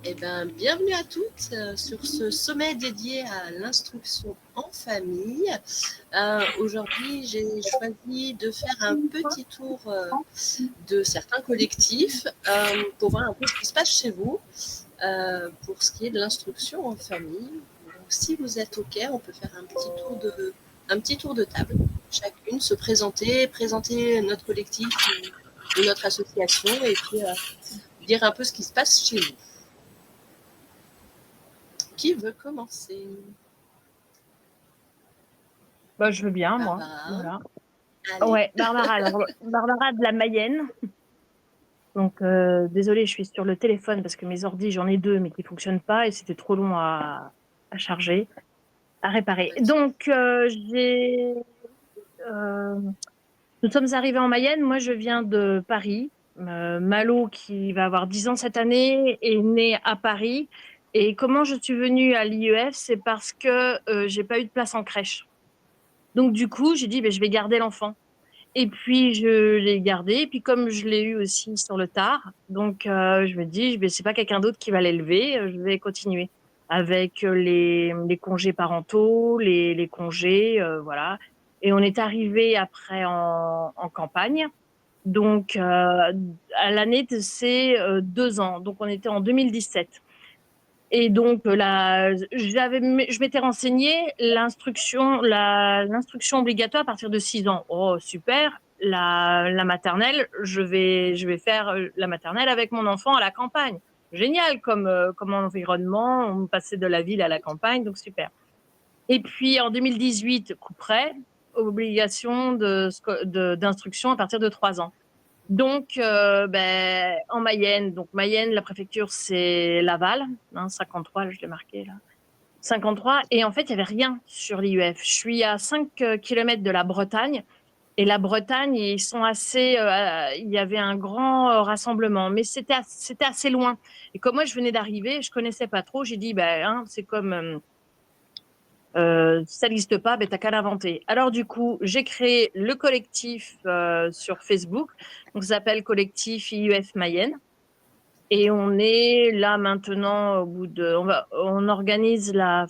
Eh bien, bienvenue à toutes sur ce sommet dédié à l'instruction en famille. Aujourd'hui, j'ai choisi de faire un petit tour de certains collectifs pour voir un peu ce qui se passe chez vous pour ce qui est de l'instruction en famille. Donc, si vous êtes OK, on peut faire un petit tour de table. Chacune se présenter notre collectif ou notre association et puis dire un peu ce qui se passe chez vous. Qui veut commencer? Bah, je veux bien, moi. Barbara. Voilà. Allez. Ouais, Barbara. Alors, Barbara de la Mayenne. Donc, désolée, je suis sur le téléphone parce que mes ordis, j'en ai deux, mais qui fonctionnent pas et c'était trop long à charger, à réparer. Donc, nous sommes arrivés en Mayenne. Moi, je viens de Paris. Malo, qui va avoir 10 ans cette année, est né à Paris. Et comment je suis venue à l'IEF, c'est parce que j'ai pas eu de place en crèche. Donc, du coup, j'ai dit, ben, je vais garder l'enfant. Et puis, je l'ai gardé. Et puis, comme je l'ai eu aussi sur le tard, donc je me dis, c'est pas quelqu'un d'autre qui va l'élever, je vais continuer avec les congés parentaux, les congés, voilà. Et on est arrivé après en campagne. Donc, à l'année, c'est 2 ans. Donc, on était en 2017. Et donc là, je m'étais renseignée, l'instruction obligatoire à partir de 6 ans. Oh super, la maternelle, je vais faire la maternelle avec mon enfant à la campagne. Génial comme environnement, on passait de la ville à la campagne, donc super. Et puis en 2018, coup près, obligation d'instruction à partir de 3 ans. Donc, en Mayenne, la préfecture, c'est Laval, 53, là, je l'ai marqué, là. 53. Et en fait, il n'y avait rien sur l'IUF. Je suis à 5 kilomètres de la Bretagne. Et la Bretagne, ils sont assez, il y avait un grand rassemblement, mais c'était assez loin. Et comme moi, je venais d'arriver, je connaissais pas trop. J'ai dit, c'est comme, ça n'existe pas, t'as qu'à l'inventer. Alors du coup, j'ai créé le collectif sur Facebook, donc ça s'appelle Collectif IUF Mayenne. Et on est là maintenant au bout de, j'organise la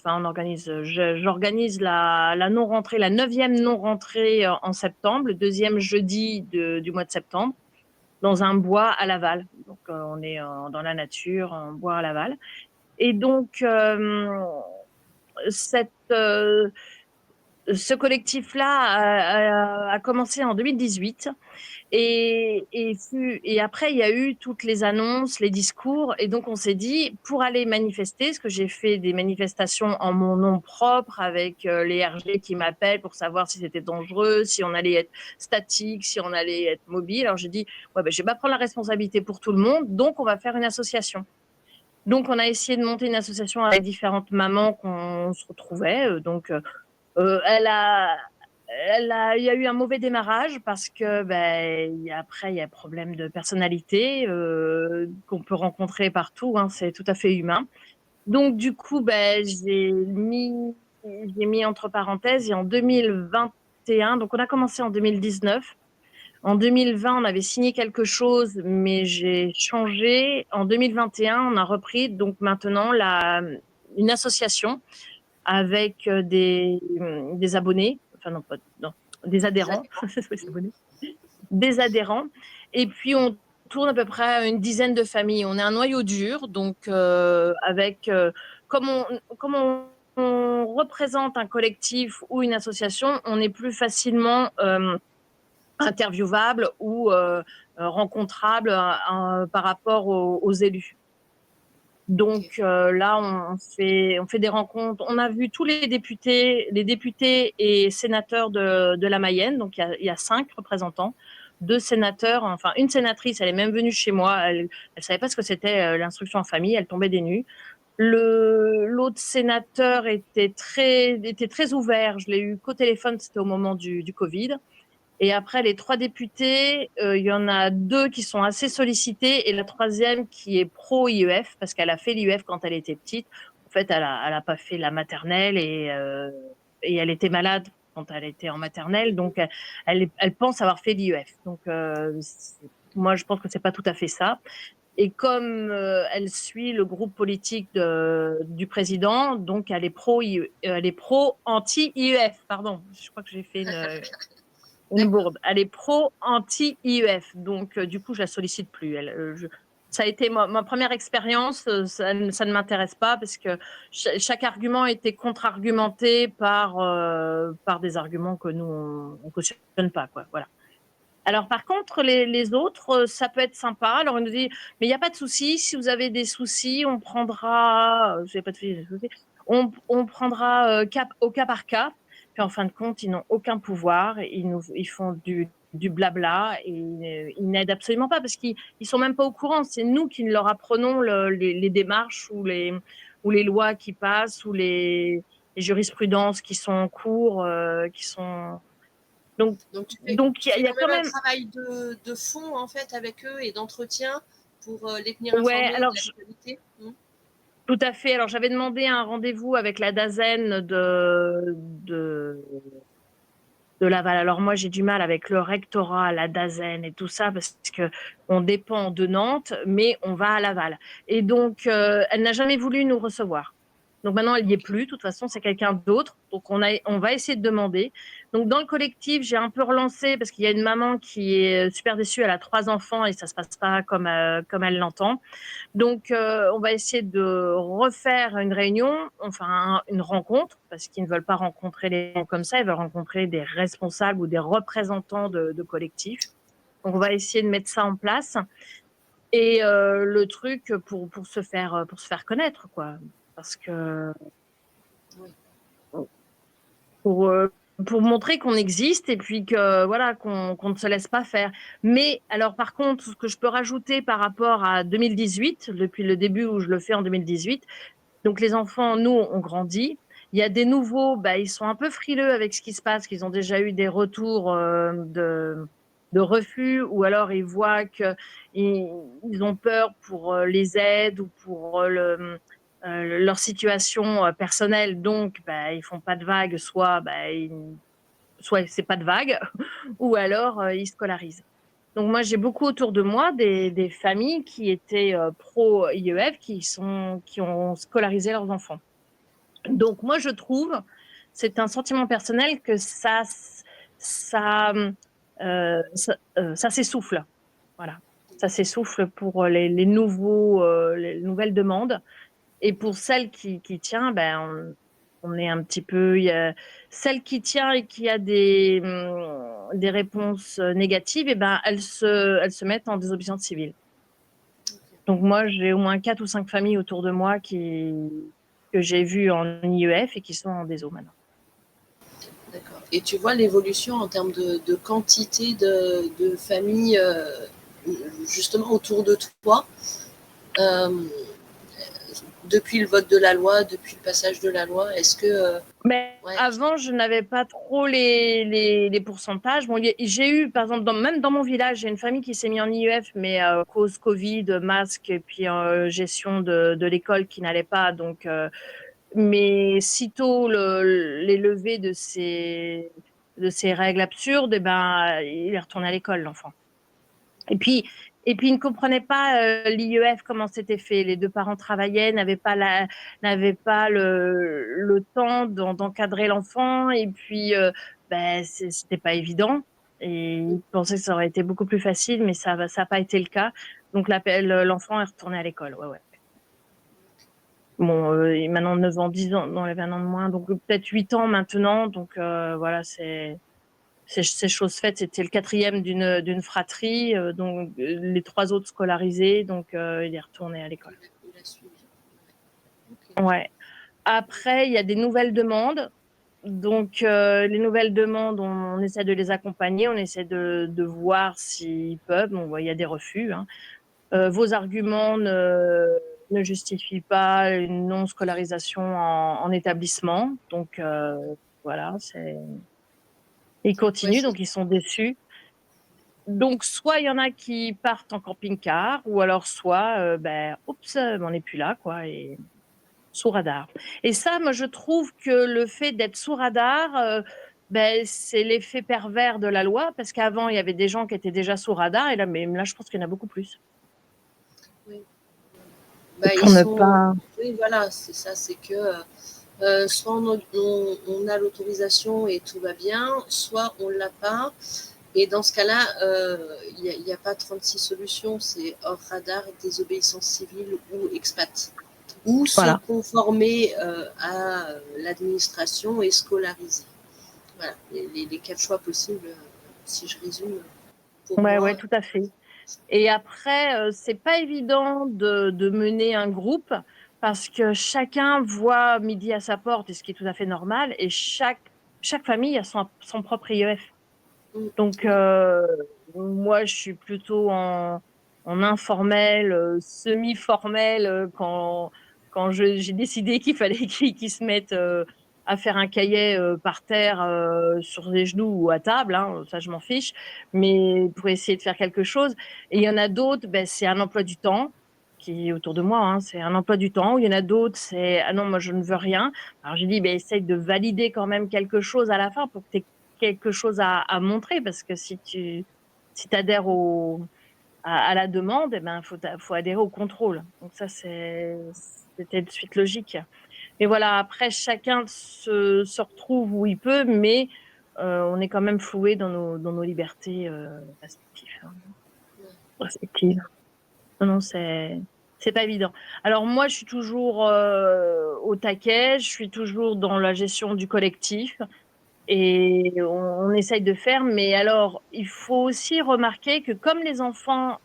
non-rentrée, la 9e non-rentrée en septembre, le 2e jeudi du mois de septembre, dans un bois à Laval. Donc on est dans la nature, en bois à Laval. Et donc ce collectif-là a commencé en 2018 et après il y a eu toutes les annonces, les discours et donc on s'est dit pour aller manifester, parce que j'ai fait des manifestations en mon nom propre avec les RG qui m'appellent pour savoir si c'était dangereux, si on allait être statique, si on allait être mobile. Alors j'ai dit je vais pas prendre la responsabilité pour tout le monde, donc on va faire une association. Donc on a essayé de monter une association avec différentes mamans qu'on se retrouvait. Donc il y a eu un mauvais démarrage parce que après il y a problème de personnalité qu'on peut rencontrer partout, hein, c'est tout à fait humain. Donc du coup j'ai mis entre parenthèses et en 2021, donc on a commencé en 2019. En 2020, on avait signé quelque chose, mais j'ai changé. En 2021, on a repris donc maintenant une association avec des abonnés, enfin non, des adhérents, des adhérents. Et puis on tourne à peu près à une dizaine de familles. On est un noyau dur, donc comme on représente un collectif ou une association, on est plus facilement interviewable ou rencontrable par rapport aux élus. Donc là, on fait des rencontres. On a vu tous les députés et sénateurs de la Mayenne. Donc il y a 5 représentants, 2 sénateurs, enfin une sénatrice. Elle est même venue chez moi. Elle savait pas ce que c'était l'instruction en famille. Elle tombait des nues. L'autre sénateur était très ouvert. Je l'ai eu qu'au téléphone. C'était au moment du Covid. Et après, les 3 députés, il y en a 2 qui sont assez sollicités et la 3e qui est pro-IEF parce qu'elle a fait l'IEF quand elle était petite. En fait, elle a pas fait la maternelle et elle était malade quand elle était en maternelle. Donc, elle pense avoir fait l'IEF. Donc, moi, je pense que c'est pas tout à fait ça. Et comme elle suit le groupe politique du président, donc elle est pro-anti-IEF. Pardon, je crois que j'ai fait une bourde. Elle est pro-anti-IEF. Donc, du coup, je la sollicite plus. Ça a été ma première expérience. Ça ne m'intéresse pas parce que chaque argument était contre-argumenté par des arguments que nous, on ne cautionne pas, quoi. Voilà. Alors, par contre, les autres, ça peut être sympa. Alors, on nous dit, mais il n'y a pas de souci. Si vous avez des soucis, on prendra, j'ai pas de soucis, on prendra au cas par cas. Puis, en fin de compte, ils n'ont aucun pouvoir. Ils font du blabla et ils n'aident absolument pas parce qu'ils sont même pas au courant. C'est nous qui leur apprenons les démarches ou les lois qui passent ou les jurisprudences qui sont en cours, qui sont Donc, donc, tu fais il y a quand quand même un même. travail de fond, en fait, avec eux et d'entretien pour les tenir Ouais, informés de alors l'actualité. tout à fait. Alors j'avais demandé un rendez-vous avec la DAZEN de Laval. Alors moi j'ai du mal avec le rectorat, la DAZEN et tout ça parce que on dépend de Nantes, mais on va à Laval. Et donc elle n'a jamais voulu nous recevoir. Donc maintenant, elle n'y est plus. De toute façon, c'est quelqu'un d'autre. Donc on va essayer de demander. Donc dans le collectif, j'ai un peu relancé parce qu'il y a une maman qui est super déçue. Elle a 3 enfants et ça se passe pas comme elle l'entend. Donc on va essayer de refaire une réunion, enfin une rencontre, parce qu'ils ne veulent pas rencontrer les gens comme ça. Ils veulent rencontrer des responsables ou des représentants de collectifs. Donc on va essayer de mettre ça en place. Et le truc pour se faire connaître, quoi. Parce que Oui. pour, euh, pour montrer qu'on existe et puis que voilà qu'on ne se laisse pas faire. Mais alors par contre, ce que je peux rajouter par rapport à 2018, depuis le début où je le fais en 2018, donc les enfants, nous, on grandit. Il y a des nouveaux, bah, ils sont un peu frileux avec ce qui se passe, qu'ils ont déjà eu des retours de refus, ou alors ils voient qu'ils ils ont peur pour les aides ou pour leur situation personnelle, donc bah, ils font pas de vagues, soit c'est pas de vagues, ou alors ils scolarisent. Donc moi j'ai beaucoup autour de moi des familles qui étaient pro IEF qui ont scolarisé leurs enfants. Donc moi je trouve, c'est un sentiment personnel que ça, ça s'essouffle. Voilà, ça s'essouffle pour les nouvelles demandes. Et pour celle qui tient, ben, on est un petit peu. Celle qui tient et qui a des réponses négatives, et ben, elles se mettent en désobéissance civile. Donc moi, j'ai au moins 4 ou 5 familles autour de moi que j'ai vues en IEF et qui sont en déso maintenant. D'accord. Et tu vois l'évolution en termes de quantité de familles justement autour de toi euh, depuis le vote de la loi, depuis le passage de la loi. Est-ce que Mais ouais, avant, je n'avais pas trop les pourcentages. Bon, j'ai eu, par exemple, même dans mon village, j'ai une famille qui s'est mise en IEF, mais cause Covid, masque et puis gestion de l'école qui n'allait pas. Donc, mais sitôt les levées de ces règles absurdes, eh ben, il est retourné à l'école, l'enfant. Et puis, il ne comprenait pas l'IEF, comment c'était fait. Les 2 parents travaillaient, n'avaient pas le temps d'encadrer l'enfant. Et puis, ben, c'était pas évident. Et il pensait que ça aurait été beaucoup plus facile, mais ça n'a pas été le cas. Donc, l'enfant est retourné à l'école. Ouais, ouais. Bon, maintenant 9 ans, 10 ans, non, il avait 1 an de moins, donc peut-être 8 ans maintenant. Donc voilà, c'est chose faite. C'était le 4e d'une fratrie, donc les 3 autres scolarisés, donc il est retourné à l'école. il a suivi? Ouais. Après, il y a des nouvelles demandes. Donc les nouvelles demandes, on essaie de les accompagner, on essaie de voir s'ils peuvent. Bon, il y a des refus, hein. Vos arguments ne justifient pas une non-scolarisation en établissement. Donc voilà, ils Ouais, continuent, donc ils sont déçus. Donc soit il y en a qui partent en camping-car, ou alors soit, ben, oups, on n'est plus là, quoi, et sous radar. Et ça, moi, je trouve que le fait d'être sous radar, ben, c'est l'effet pervers de la loi, parce qu'avant, il y avait des gens qui étaient déjà sous radar, et là, mais là, je pense qu'il y en a beaucoup plus. Bah, ils pour ne sont. pas. Oui, voilà, c'est ça, c'est que soit on a l'autorisation et tout va bien, soit on ne l'a pas. Et dans ce cas-là, il n'y a pas 36 solutions, c'est hors radar, désobéissance civile ou expat. Ou se Voilà. conformer à l'administration et scolariser. Voilà, les quatre choix possibles, si je résume, pour Ouais, moi. ouais, tout à fait. Et après, c'est pas évident de mener un groupe parce que chacun voit midi à sa porte, et ce qui est tout à fait normal, et chaque famille a son propre IEF. Donc, Oui. moi, je suis plutôt en informel, semi-formel, quand j'ai décidé qu'il fallait qu'ils se mettent à faire un cahier par terre, sur les genoux ou à table, hein, ça je m'en fiche, mais pour essayer de faire quelque chose. Et il y en a d'autres, ben, c'est un emploi du temps qui est autour de moi, hein, c'est un emploi du temps. Il y en a d'autres, c'est ah non, moi je ne veux rien. Alors j'ai dit, ben, essaye de valider quand même quelque chose à la fin pour que tu aies quelque chose à montrer, parce que si adhères à la demande, eh ben, faut adhérer au contrôle. Donc ça, c'était de suite logique. Mais voilà, après, chacun se retrouve où il peut, mais on est quand même floué dans nos libertés respectives. Respectives. Non, non, c'est pas évident. Alors moi, je suis toujours au taquet, je suis toujours dans la gestion du collectif. Et on essaye de faire, mais alors il faut aussi remarquer que comme les enfants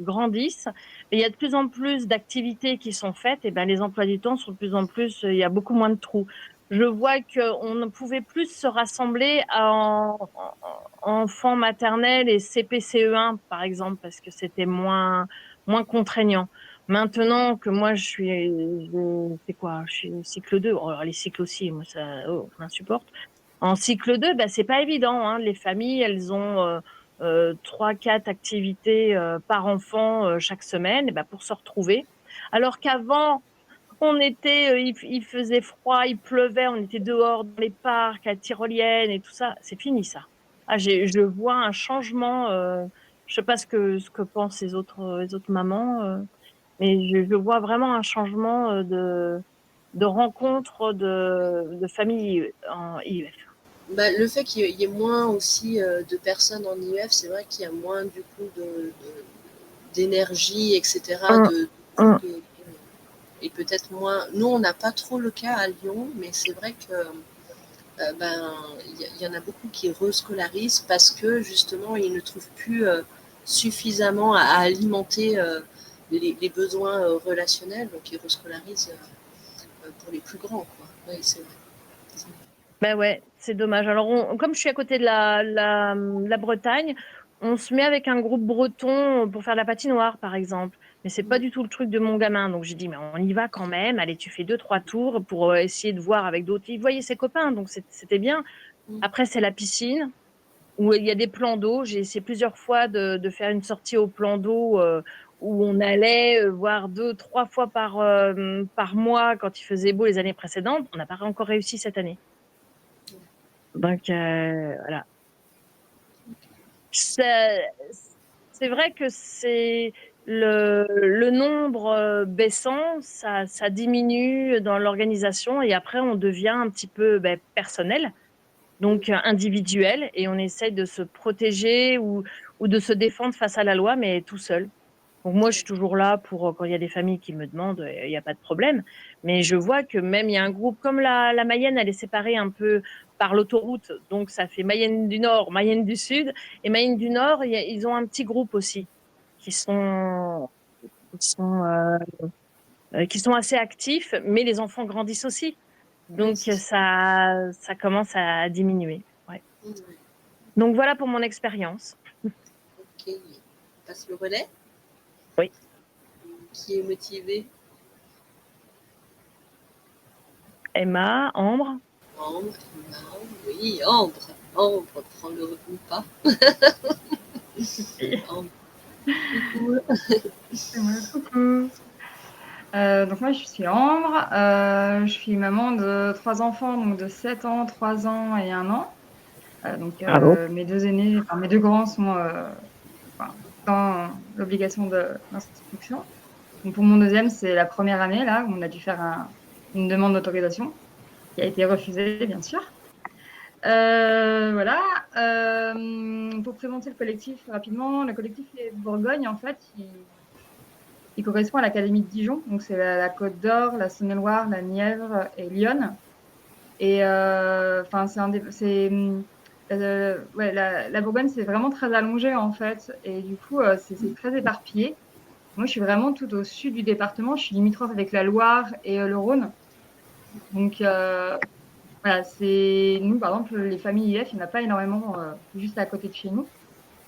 grandissent, il y a de plus en plus d'activités qui sont faites, et ben les emplois du temps sont de plus en plus, il y a beaucoup moins de trous. Je vois qu'on ne pouvait plus se rassembler en enfants maternels et CP-CE1 par exemple, parce que c'était moins contraignant. Maintenant que moi c'est quoi, je suis cycle 2, oh, alors les cycles aussi, moi ça, oh, je m'insupporte. En cycle 2, bah, c'est pas évident, hein. Les familles, elles ont 3-4 activités par enfant chaque semaine, et bah, pour se retrouver. Alors qu'avant, il faisait froid, il pleuvait, on était dehors dans les parcs, à la tyrolienne et tout ça. C'est fini ça. Ah, je vois un changement. Je sais pas ce que pensent les autres mamans, mais je vois vraiment un changement de rencontre de famille en IUF. Bah, le fait qu'il y ait moins aussi de personnes en IEF, c'est vrai qu'il y a moins du coup d'énergie, etc. Hum, hum. Et peut-être moins. Nous, on n'a pas trop le cas à Lyon, mais c'est vrai que ben il y en a beaucoup qui rescolarisent parce que justement ils ne trouvent plus suffisamment à alimenter les besoins relationnels, donc ils rescolarisent pour les plus grands, quoi. Oui, c'est vrai. Ben ouais, c'est dommage. Alors, comme je suis à côté de la Bretagne, on se met avec un groupe breton pour faire de la patinoire, par exemple. Mais c'est pas Mm, du tout le truc de mon gamin. Donc, j'ai dit, mais on y va quand même. Allez, tu fais 2-3 tours pour essayer de voir avec d'autres. Il voyait ses copains, donc c'était bien. mm. Après, c'est la piscine où il y a des plans d'eau. J'ai essayé plusieurs fois de faire une sortie au plan d'eau où on allait voir 2-3 fois par mois quand il faisait beau les années précédentes. On n'a pas encore réussi cette année. Donc, voilà. C'est c'est vrai que c'est le nombre baissant, ça diminue dans l'organisation et après on devient un petit peu personnel, donc individuel, et on essaye de se protéger ou de se défendre face à la loi, mais tout seul. Donc moi, je suis toujours là pour quand il y a des familles qui me demandent, il y a pas de problème. Mais je vois que même il y a un groupe comme la Mayenne, elle est séparée un peu par l'autoroute, donc ça fait Mayenne du Nord, Mayenne du Sud, et Mayenne du Nord, ils ont un petit groupe aussi qui sont qui sont qui sont assez actifs, mais les enfants grandissent aussi, Oui, donc c'est ça. ça commence à diminuer. Ouais. Mm, ouais. Donc voilà pour mon expérience. Ok, on passe le relais. Oui. Qui est motivé? Emma, Ambre. Ambre, Emma, oui, Ambre. Ambre, prends le ou pas. Ambre, coucou. Ouais, coucou. Donc moi je suis Ambre, je suis maman de 3 enfants, donc de 7 ans, 3 ans et 1 an. Donc Bravo. mes deux aînés, enfin mes deux grands sont enfin, dans l'obligation de l'instruction. Donc pour mon deuxième, c'est la première année là où on a dû faire une demande d'autorisation qui a été refusée, bien sûr. Voilà. Pour présenter le collectif rapidement, le collectif Les Bourgognes, en fait, il correspond à l'Académie de Dijon. Donc c'est la Côte d'Or, la Saône-et-Loire, la Nièvre et Lyon. Et enfin, ouais, la Bourgogne, c'est vraiment très allongé en fait. Et du coup, c'est très éparpillé. Moi, je suis vraiment tout au sud du département. Je suis limitrophe avec la Loire et le Rhône. Donc, voilà, nous, par exemple, les familles IF, il n'y en a pas énormément juste à côté de chez nous.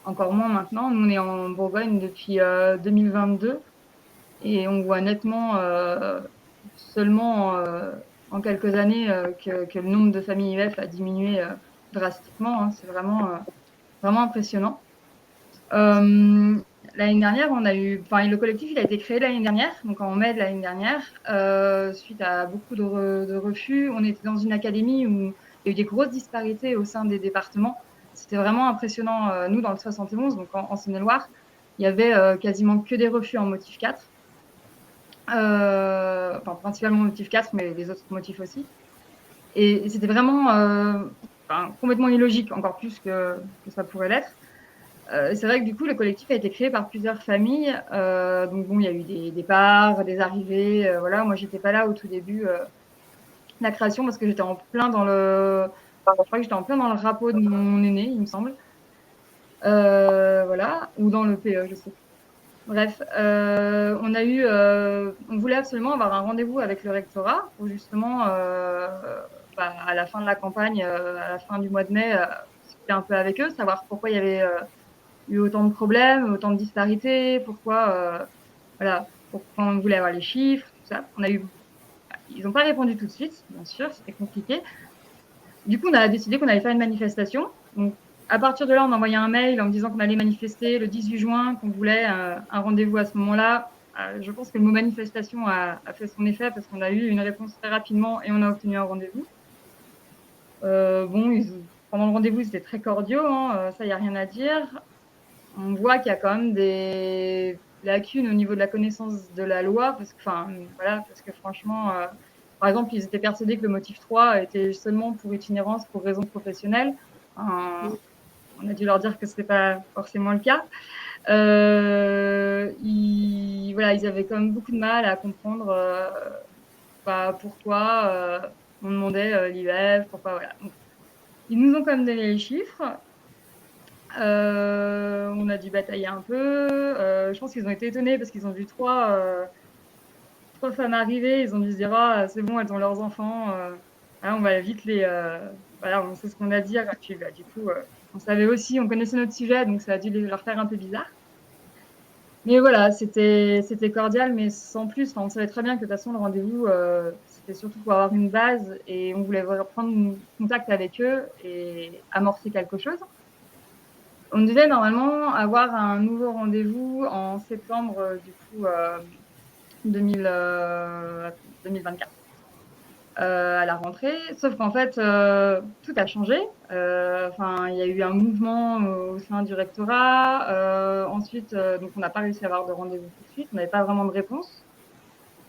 Encore moins maintenant. Nous, on est en Bourgogne depuis 2022 et on voit nettement seulement en quelques années que le nombre de familles IF a diminué drastiquement. Hein. C'est vraiment impressionnant. L'année dernière, le collectif, il a été créé l'année dernière, donc en mai de l'année dernière, suite à beaucoup de refus. On était dans une académie où il y a eu des grosses disparités au sein des départements. C'était vraiment impressionnant. Nous, dans le 71, donc en Saône-et-Loire, il y avait quasiment que des refus en motif 4. Enfin, principalement motif 4, mais les autres motifs aussi. Et c'était vraiment complètement illogique, encore plus que ça pourrait l'être. C'est vrai que du coup, le collectif a été créé par plusieurs familles. Donc bon, il y a eu des départs, des arrivées. Voilà, moi, j'étais pas là au tout début de la création parce que j'étais en plein je crois que j'étais en plein dans le rapport de mon aîné, il me semble. Voilà, ou dans le PE, je sais. Bref, on voulait absolument avoir un rendez-vous avec le rectorat pour justement, à la fin de la campagne, à la fin du mois de mai, discuter un peu avec eux, savoir pourquoi il y avait eu autant de problèmes, autant de disparités, pourquoi on voulait avoir les chiffres, tout ça. Ils n'ont pas répondu tout de suite, bien sûr, c'était compliqué. Du coup, on a décidé qu'on allait faire une manifestation. Donc, à partir de là, on a envoyé un mail en disant qu'on allait manifester le 18 juin, qu'on voulait un rendez-vous à ce moment-là. Je pense que le mot manifestation a fait son effet parce qu'on a eu une réponse très rapidement et on a obtenu un rendez-vous. Pendant le rendez-vous, c'était très cordiaux, hein, ça, il n'y a rien à dire. On voit qu'il y a quand même des lacunes au niveau de la connaissance de la loi, parce que franchement, par exemple, ils étaient persuadés que le motif 3 était seulement pour itinérance, pour raison professionnelle. On a dû leur dire que ce n'était pas forcément le cas. Ils avaient quand même beaucoup de mal à comprendre pourquoi on demandait l'IEF, pourquoi, voilà. Donc, ils nous ont quand même donné les chiffres. On a dû batailler un peu. Je pense qu'ils ont été étonnés parce qu'ils ont vu trois femmes arriver. Ils ont dû se dire c'est bon, elles ont leurs enfants. On va vite on sait ce qu'on a à dire. Et puis, du coup, on savait aussi, on connaissait notre sujet, donc ça a dû leur faire un peu bizarre. Mais voilà, c'était cordial, mais sans plus. Enfin, on savait très bien que de toute façon, le rendez-vous, c'était surtout pour avoir une base et on voulait prendre contact avec eux et amorcer quelque chose. On devait normalement avoir un nouveau rendez-vous en septembre 2024 à la rentrée. Sauf qu'en fait, tout a changé. Il y a eu un mouvement au sein du rectorat. Ensuite, donc on n'a pas réussi à avoir de rendez-vous tout de suite. On n'avait pas vraiment de réponse.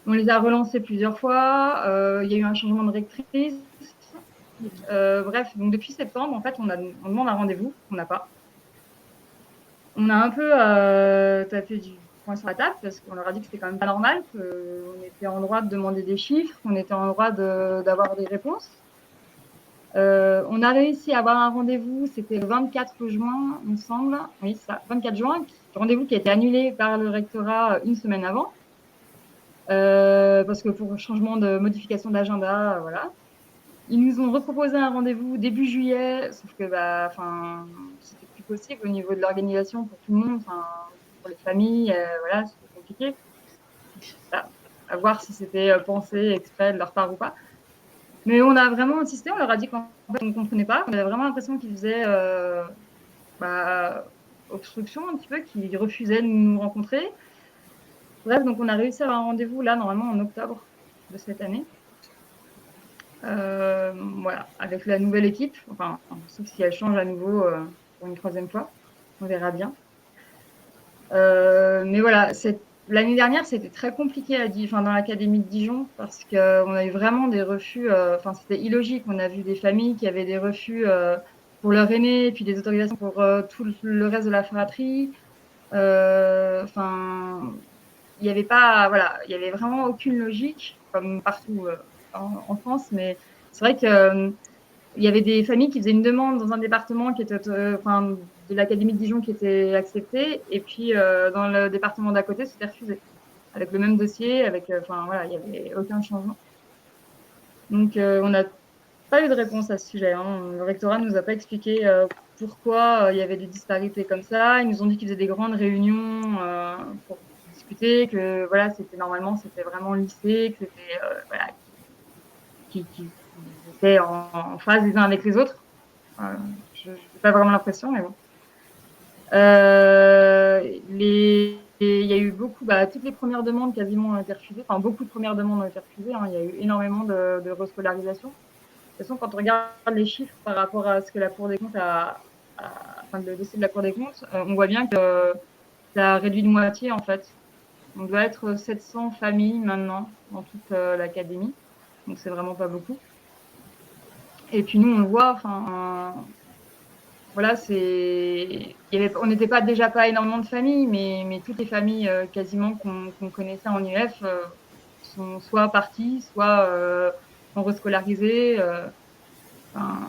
On les a relancés plusieurs fois. Il y a eu un changement de rectrice. Bref, donc depuis septembre, en fait, on demande un rendez-vous. On n'a pas. On a un peu tapé du poing sur la table parce qu'on leur a dit que c'était quand même pas normal, qu'on était en droit de demander des chiffres, qu'on était en droit d'avoir des réponses. On a réussi à avoir un rendez-vous, c'était le 24 juin, il me semble. Oui, ça, 24 juin, rendez-vous qui a été annulé par le rectorat une semaine avant. Parce que pour changement de modification d'agenda, voilà. Ils nous ont reproposé un rendez-vous début juillet, sauf que c'était plus possible au niveau de l'organisation pour tout le monde, pour les familles, voilà, c'était compliqué. À voir si c'était pensé exprès de leur part ou pas. Mais on a vraiment insisté, on leur a dit qu'en fait on ne comprenait pas, on avait vraiment l'impression qu'ils faisaient obstruction un petit peu, qu'ils refusaient de nous rencontrer. Bref, donc on a réussi à avoir un rendez-vous là, normalement en octobre de cette année. Voilà, avec la nouvelle équipe, sauf si elle change à nouveau pour une troisième fois, on verra bien. Mais voilà, l'année dernière, c'était très compliqué dans l'académie de Dijon parce qu'on a eu vraiment des refus. Enfin, c'était illogique. On a vu des familles qui avaient des refus pour leur aîné, et puis des autorisations pour tout le reste de la fratrie. Enfin, il n'y avait pas, voilà, il y avait vraiment aucune logique, comme partout en France. Mais c'est vrai que il y avait des familles qui faisaient une demande dans un département qui était, enfin, de l'académie de Dijon qui était acceptée, et puis dans le département d'à côté, c'était refusé, avec le même dossier, avec, enfin voilà, il n'y avait aucun changement. Donc on n'a pas eu de réponse à ce sujet. Hein. Le rectorat ne nous a pas expliqué pourquoi il y avait des disparités comme ça. Ils nous ont dit qu'ils faisaient des grandes réunions pour discuter, que voilà, normalement c'était vraiment le lycée, que c'était voilà, qui étaient en phase les uns avec les autres. Je n'ai pas vraiment l'impression, mais bon. Il y a eu beaucoup, toutes les premières demandes quasiment ont été refusées. Enfin, beaucoup de premières demandes ont été refusées. Hein. Il y a eu énormément de rescolarisation. De toute façon, quand on regarde les chiffres par rapport à ce que la Cour des comptes enfin, le dossier de la Cour des comptes, on voit bien que ça a réduit de moitié, en fait. On doit être 700 familles maintenant dans toute l'académie. Donc, c'est vraiment pas beaucoup. Et puis, nous, on le voit, enfin, voilà, on n'était pas déjà pas énormément de familles, mais toutes les familles quasiment qu'on connaissait en UF sont soit parties, soit sont rescolarisées, enfin,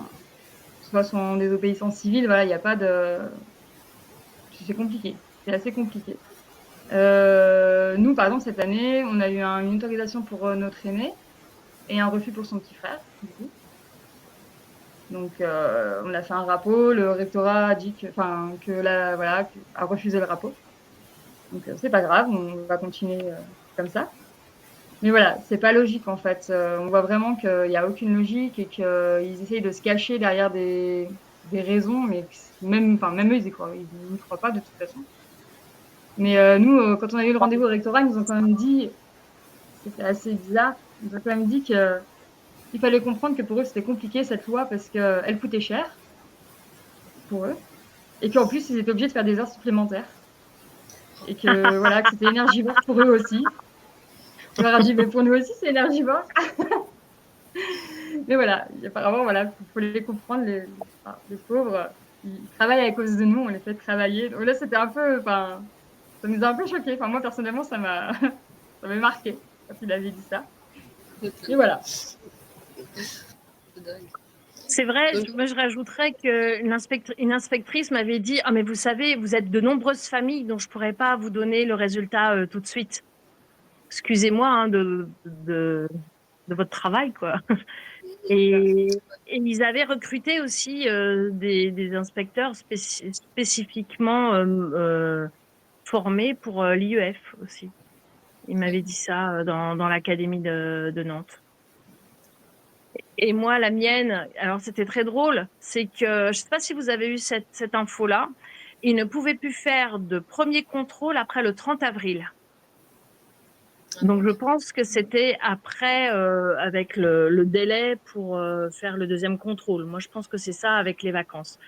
soit sont en désobéissance civile. Voilà, il n'y a pas de. C'est compliqué. C'est assez compliqué. Nous, par exemple, cette année, on a eu une autorisation pour notre aîné et un refus pour son petit frère, du coup. Donc, on a fait un rapport. Le rectorat a dit a refusé le rapport. Donc, c'est pas grave, on va continuer comme ça. Mais voilà, c'est pas logique en fait. On voit vraiment qu'il n'y a aucune logique et qu'ils essayent de se cacher derrière des raisons, mais même eux, ils n'y croient pas de toute façon. Mais nous, quand on a eu le rendez-vous au rectorat, ils nous ont quand même dit, c'était assez bizarre, ils nous ont quand même dit qu'il fallait comprendre que pour eux, c'était compliqué cette loi parce qu'elle coûtait cher pour eux et qu'en plus, ils étaient obligés de faire des heures supplémentaires et que voilà, que c'était énergivore pour eux aussi. On leur a dit, mais pour nous aussi, c'est énergivore. Mais voilà, apparemment, voilà, faut les comprendre, les pauvres, ils travaillent à cause de nous, on les fait travailler. Donc là, c'était un peu, enfin, ça nous a un peu choqués. Enfin, moi, personnellement, ça m'a marqué quand il avait dit ça. Et voilà. C'est vrai, moi je rajouterais qu'une inspectrice m'avait dit « Ah mais vous savez, vous êtes de nombreuses familles, donc je ne pourrais pas vous donner le résultat tout de suite. Excusez-moi hein, de votre travail, quoi. » Et ils avaient recruté aussi des inspecteurs spécifiquement formés pour l'IEF aussi. Il m'avait dit ça dans l'académie de Nantes. Et moi, la mienne, alors c'était très drôle, c'est que, je ne sais pas si vous avez eu cette info-là, ils ne pouvaient plus faire de premier contrôle après le 30 avril. Donc je pense que c'était après, avec le délai pour faire le deuxième contrôle. Moi, je pense que c'est ça avec les vacances.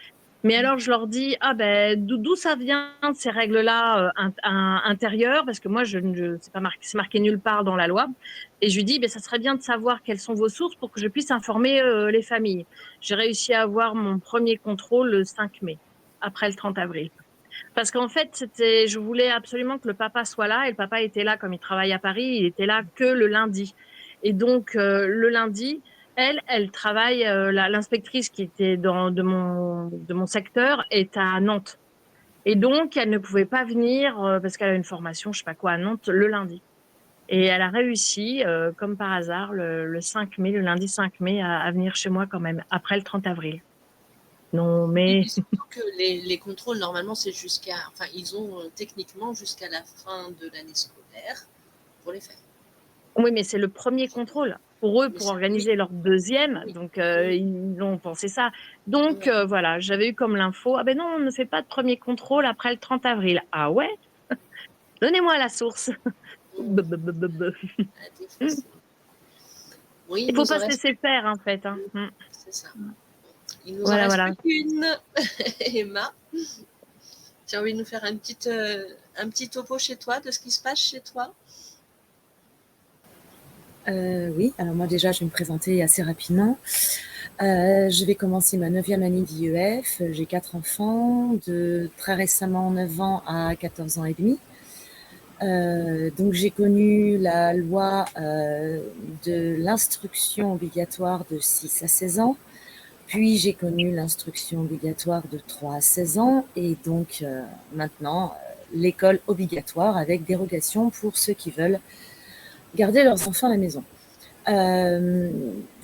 Mais alors, je leur dis, ah ben, d'où ça vient ces règles-là intérieures? Parce que moi, c'est pas marqué, c'est marqué nulle part dans la loi. Et je lui dis, ben, ça serait bien de savoir quelles sont vos sources pour que je puisse informer les familles. J'ai réussi à avoir mon premier contrôle le 5 mai, après le 30 avril. Parce qu'en fait, je voulais absolument que le papa soit là. Et le papa était là, comme il travaille à Paris, il était là que le lundi. Et donc, le lundi, elle travaille, l'inspectrice qui était de mon secteur est à Nantes. Et donc, elle ne pouvait pas venir parce qu'elle a une formation, je sais pas quoi, à Nantes le lundi. Et elle a réussi, comme par hasard, le 5 mai, le lundi 5 mai, à venir chez moi quand même, après le 30 avril. Non, mais... Surtout que les contrôles, normalement, c'est enfin, ils ont techniquement jusqu'à la fin de l'année scolaire pour les faire. Oui, mais c'est le premier contrôle pour eux, pour organiser leur deuxième. Donc, ils ont pensé ça. Donc, voilà, j'avais eu comme l'info, ah ben non, on ne fait pas de premier contrôle après le 30 avril. Ah ouais? Donnez-moi la source. Oui, Il ne faut pas se laisser faire, en fait. Hein. C'est ça. Il nous en reste qu'une. Emma, tu as envie de nous faire une petite un petit topo chez toi de ce qui se passe chez toi? Oui, alors moi déjà, je vais me présenter assez rapidement. Je vais commencer ma 9e année d'IEF. J'ai 4 enfants, de très récemment 9 ans à 14 ans et demi. Donc j'ai connu la loi de l'instruction obligatoire de 6 à 16 ans, puis j'ai connu l'instruction obligatoire de 3 à 16 ans, et donc maintenant l'école obligatoire avec dérogation pour ceux qui veulent garder leurs enfants à la maison.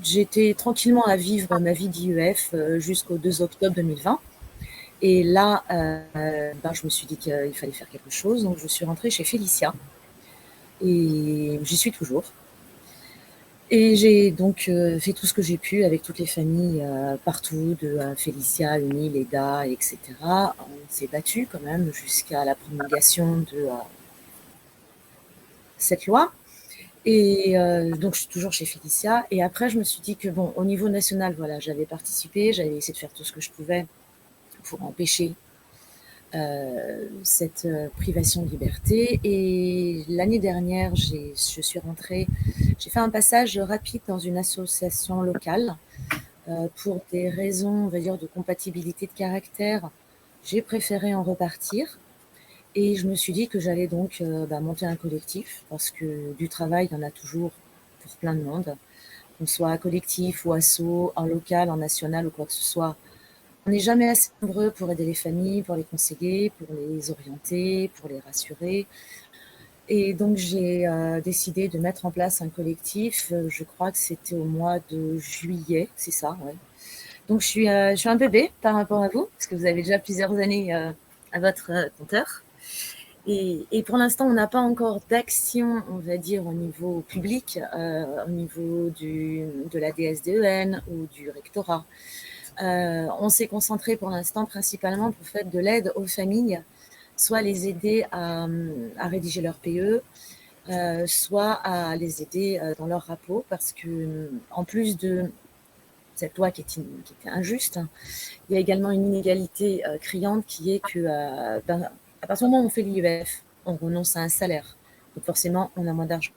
J'étais tranquillement à vivre ma vie d'IEF jusqu'au 2 octobre 2020. Et là, je me suis dit qu'il fallait faire quelque chose. Donc, je suis rentrée chez Félicia. Et j'y suis toujours. Et j'ai donc fait tout ce que j'ai pu avec toutes les familles partout, de Félicia, Uni, Leda, etc. On s'est battu quand même jusqu'à la promulgation de cette loi. Et donc, je suis toujours chez Félicia. Et après, je me suis dit que, bon, au niveau national, voilà, j'avais participé, j'avais essayé de faire tout ce que je pouvais pour empêcher cette privation de liberté. Et l'année dernière, je suis rentrée, j'ai fait un passage rapide dans une association locale pour des raisons, on va dire, de compatibilité de caractère. J'ai préféré en repartir. Et je me suis dit que j'allais donc monter un collectif, parce que du travail, il y en a toujours pour plein de monde, qu'on soit collectif ou asso, en local, en national ou quoi que ce soit. On n'est jamais assez nombreux pour aider les familles, pour les conseiller, pour les orienter, pour les rassurer. Et donc j'ai décidé de mettre en place un collectif, je crois que c'était au mois de juillet, c'est ça, ouais. Donc je suis un bébé par rapport à vous, parce que vous avez déjà plusieurs années à votre compteur. Et pour l'instant, on n'a pas encore d'action, on va dire, au niveau public, au niveau de la DSDEN ou du rectorat. On s'est concentré pour l'instant principalement pour faire de l'aide aux familles, soit les aider à rédiger leur PE, soit à les aider dans leur rapport, parce que en plus de cette loi qui était injuste, il y a également une inégalité criante qui est que à partir du moment où on fait l'IEF, on renonce à un salaire. Donc forcément, on a moins d'argent.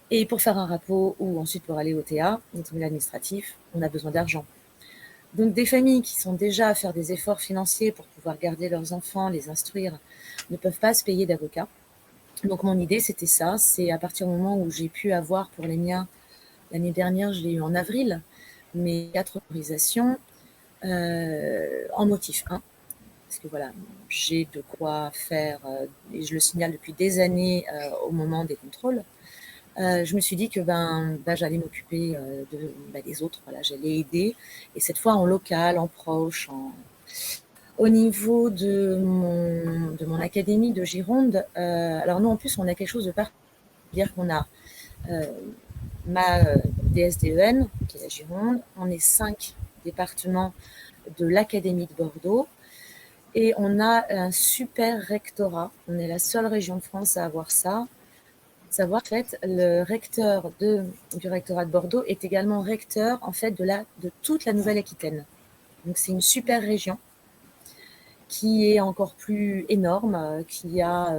Et pour faire un rapport ou ensuite pour aller au TA, au tribunal administratif, on a besoin d'argent. Donc des familles qui sont déjà à faire des efforts financiers pour pouvoir garder leurs enfants, les instruire, ne peuvent pas se payer d'avocat. Donc mon idée, c'était ça. C'est à partir du moment où j'ai pu avoir pour les miens, l'année dernière, je l'ai eu en avril, mes 4 autorisations en motif 1. Parce que voilà, j'ai de quoi faire, et je le signale depuis des années au moment des contrôles. Je me suis dit que j'allais m'occuper des autres, voilà, j'allais aider, et cette fois en local, en proche, au niveau de mon académie de Gironde. Alors nous, en plus, on a quelque chose de particulier, c'est-à-dire qu'on a ma DSDEN, qui est la Gironde, on est 5 départements de l'Académie de Bordeaux, et on a un super rectorat. On est la seule région de France à avoir ça. Savoir en fait, le recteur du rectorat de Bordeaux est également recteur en fait de toute la Nouvelle-Aquitaine. Donc c'est une super région qui est encore plus énorme, qui a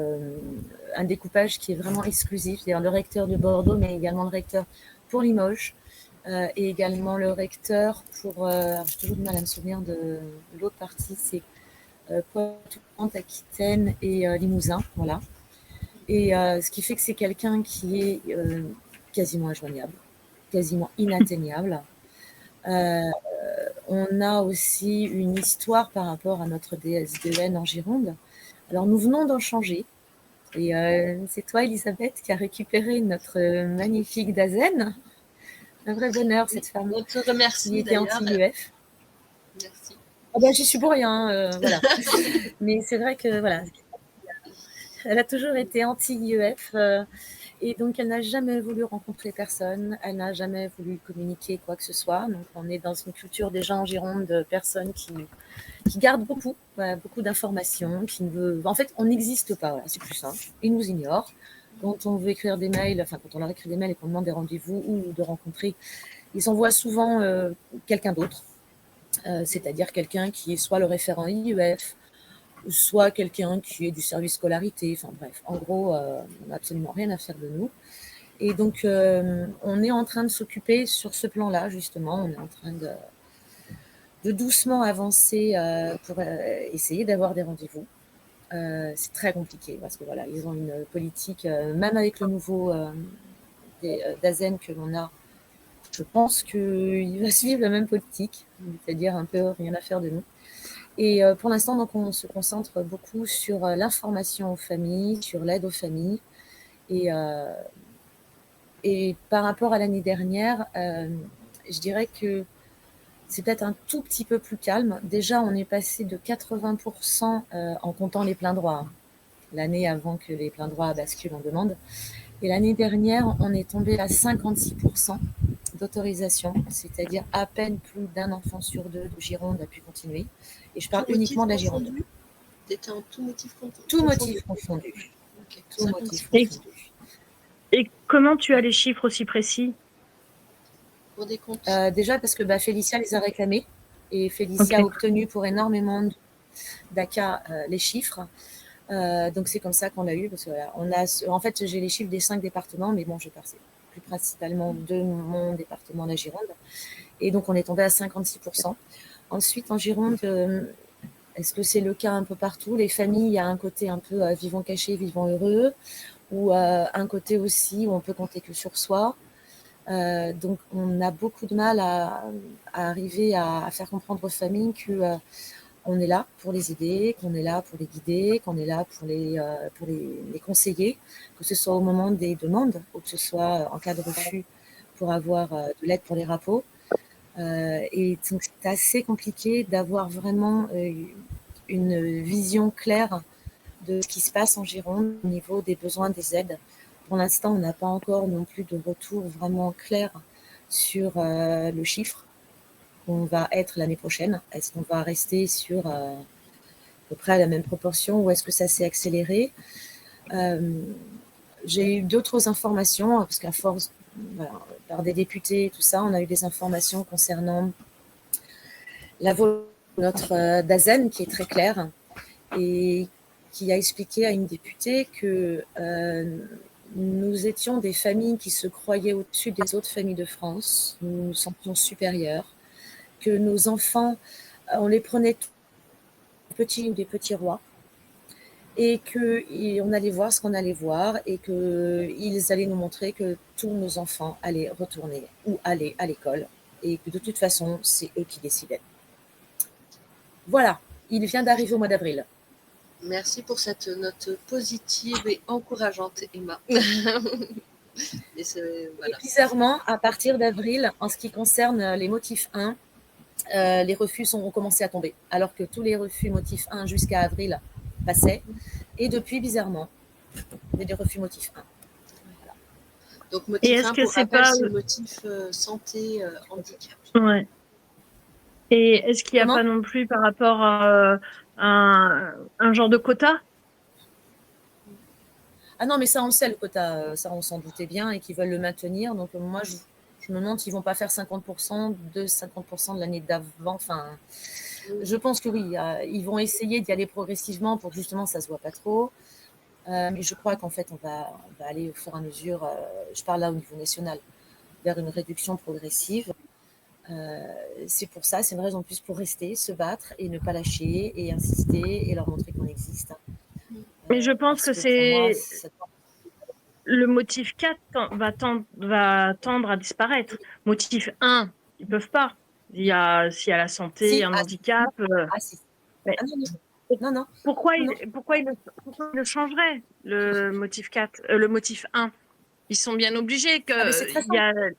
un découpage qui est vraiment exclusif. C'est-à-dire le recteur de Bordeaux, mais également le recteur pour Limoges, et également le recteur pour, j'ai toujours du mal à me souvenir de l'autre partie, c'est Poitou-Aquitaine et Limousin, voilà. Et ce qui fait que c'est quelqu'un qui est quasiment injoignable, quasiment inatteignable. On a aussi une histoire par rapport à notre DSDEN en Gironde. Alors nous venons d'en changer. Et c'est toi, Elisabeth, qui a récupéré notre magnifique Dazen. Un vrai bonheur, cette femme. On te remercie qui était anti-IEF. Merci. J'y suis pour rien, voilà. Mais c'est vrai que voilà, elle a toujours été anti-IEF, et donc elle n'a jamais voulu rencontrer personne, elle n'a jamais voulu communiquer quoi que ce soit. Donc on est dans une culture déjà en Gironde de personnes qui gardent beaucoup d'informations, en fait on n'existe pas, voilà, c'est plus simple. Ils nous ignorent. Quand on veut écrire des mails, quand on leur écrit des mails et qu'on demande des rendez-vous ou de rencontrer, ils envoient souvent quelqu'un d'autre, c'est-à-dire quelqu'un qui est soit le référent IEF, soit quelqu'un qui est du service scolarité. Enfin bref, en gros, on n'a absolument rien à faire de nous. Et donc, on est en train de s'occuper sur ce plan-là, justement. On est en train de doucement avancer pour essayer d'avoir des rendez-vous. C'est très compliqué parce que voilà, ils ont une politique, même avec le nouveau d'Azen que l'on a, je pense qu'il va suivre la même politique, c'est-à-dire un peu rien à faire de nous. Et pour l'instant, donc, on se concentre beaucoup sur l'information aux familles, sur l'aide aux familles. Et par rapport à l'année dernière, je dirais que c'est peut-être un tout petit peu plus calme. Déjà, on est passé de 80% en comptant les pleins droits, l'année avant que les pleins droits basculent en demande. Et l'année dernière, on est tombé à 56% d'autorisation, c'est-à-dire à peine plus d'un enfant sur deux de Gironde a pu continuer. Et je parle uniquement de la Gironde. C'était en tout motif confondu. Tout motif confondu. Okay. Tout motif confondu. Et comment tu as les chiffres aussi précis? Pour des comptes déjà parce que Félicia les a réclamés et Félicia a obtenu pour énormément d'ACA les chiffres. Donc c'est comme ça qu'on l'a eu parce que voilà, en fait j'ai les chiffres des 5 départements, mais bon, je pars plus principalement de mon département, la Gironde, et donc on est tombé à 56%. Ensuite en Gironde, est-ce que c'est le cas un peu partout? Les familles, il y a un côté un peu vivant caché, vivant heureux, ou un côté aussi où on peut compter que sur soi. Donc on a beaucoup de mal à arriver à faire comprendre aux familles que on est là pour les aider, qu'on est là pour les guider, qu'on est là pour les conseiller, que ce soit au moment des demandes ou que ce soit en cas de refus pour avoir de l'aide pour les rapports. Et donc c'est assez compliqué d'avoir vraiment une vision claire de ce qui se passe en Gironde au niveau des besoins des aides. Pour l'instant, on n'a pas encore non plus de retour vraiment clair sur le chiffre qu'on va être l'année prochaine. Est-ce qu'on va rester sur à peu près la même proportion ou est-ce que ça s'est accéléré? J'ai eu d'autres informations, parce qu'à force, voilà, par des députés et tout ça, on a eu des informations concernant la volonté de notre Dazen, qui est très claire, et qui a expliqué à une députée que nous étions des familles qui se croyaient au-dessus des autres familles de France, nous nous sentions supérieurs, que nos enfants, on les prenait des petits ou des petits rois, et qu'on allait voir ce qu'on allait voir, et qu'ils allaient nous montrer que tous nos enfants allaient retourner ou aller à l'école, et que de toute façon, c'est eux qui décidaient. Voilà, il vient d'arriver au mois d'avril. Merci pour cette note positive et encourageante, Emma. Et bizarrement, à partir d'avril, en ce qui concerne les motifs 1, les refus ont commencé à tomber, alors que tous les refus motifs 1 jusqu'à avril passaient. Et depuis, bizarrement, il y a des refus motifs 1. Voilà. Donc, motif 1, pour rappel, c'est le motif santé, handicap. Ouais. Et est-ce qu'il n'y a pas non plus par rapport à un genre de quota? Ah non, mais ça, on le sait, le quota. Ça, on s'en doutait bien et qu'ils veulent le maintenir. Donc, moi, je me demande s'ils ne vont pas faire 50% de l'année d'avant. Enfin, je pense que oui. Ils vont essayer d'y aller progressivement pour que justement, ça ne se voit pas trop. Mais je crois qu'en fait, on va aller au fur et à mesure, je parle là au niveau national, vers une réduction progressive. C'est pour ça, c'est une raison de plus pour rester, se battre et ne pas lâcher et insister et leur montrer qu'on existe. Mais je pense que c'est le motif 4 va tendre à disparaître. Motif 1, ils peuvent pas. S'il y a la santé, un handicap. Non. Pourquoi il le changerait, le motif 4, le motif 1? Ils sont bien obligés que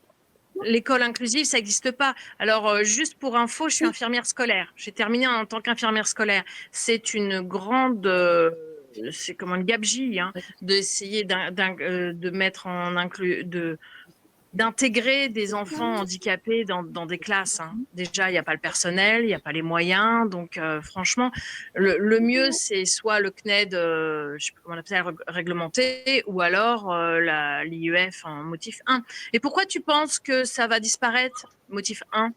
l'école inclusive, ça n'existe pas. Alors, juste pour info, je suis infirmière scolaire. J'ai terminé en tant qu'infirmière scolaire. C'est une grande, c'est comme une gabegie, hein, d'essayer de mettre d'intégrer des enfants handicapés dans des classes. Hein. Déjà, il n'y a pas le personnel, il n'y a pas les moyens. Donc, franchement, le mieux, c'est soit le CNED, je ne sais plus comment on appelle ça, réglementé, ou alors l'IEF en motif 1. Et pourquoi tu penses que ça va disparaître, motif 1?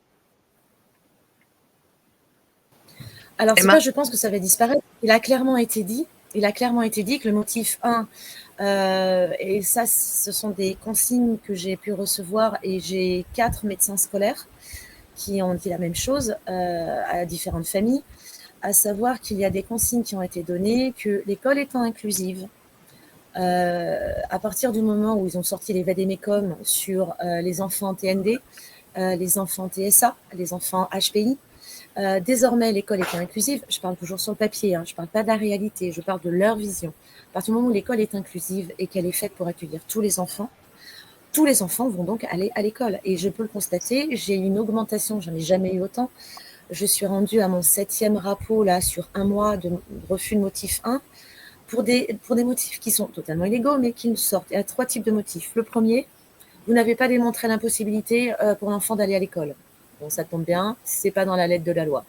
Alors, c'est Emma? pas je pense que ça va disparaître. Il a clairement été dit que le motif 1, et ça, ce sont des consignes que j'ai pu recevoir, et j'ai 4 médecins scolaires qui ont dit la même chose à différentes familles, à savoir qu'il y a des consignes qui ont été données, que l'école étant inclusive, à partir du moment où ils ont sorti les vade-mecum sur les enfants TND, les enfants TSA, les enfants HPI, désormais l'école étant inclusive, je parle toujours sur le papier, je ne parle pas de la réalité, je parle de leur vision. À partir du moment où l'école est inclusive et qu'elle est faite pour accueillir tous les enfants vont donc aller à l'école. Et je peux le constater, j'ai eu une augmentation, j'en ai jamais eu autant. Je suis rendue à mon 7e rapport là, sur un mois de refus de motif 1 pour des motifs qui sont totalement illégaux, mais qui nous sortent. Il y a 3 types de motifs. Le premier, vous n'avez pas démontré l'impossibilité pour l'enfant d'aller à l'école. Bon, ça tombe bien, c'est pas dans la lettre de la loi.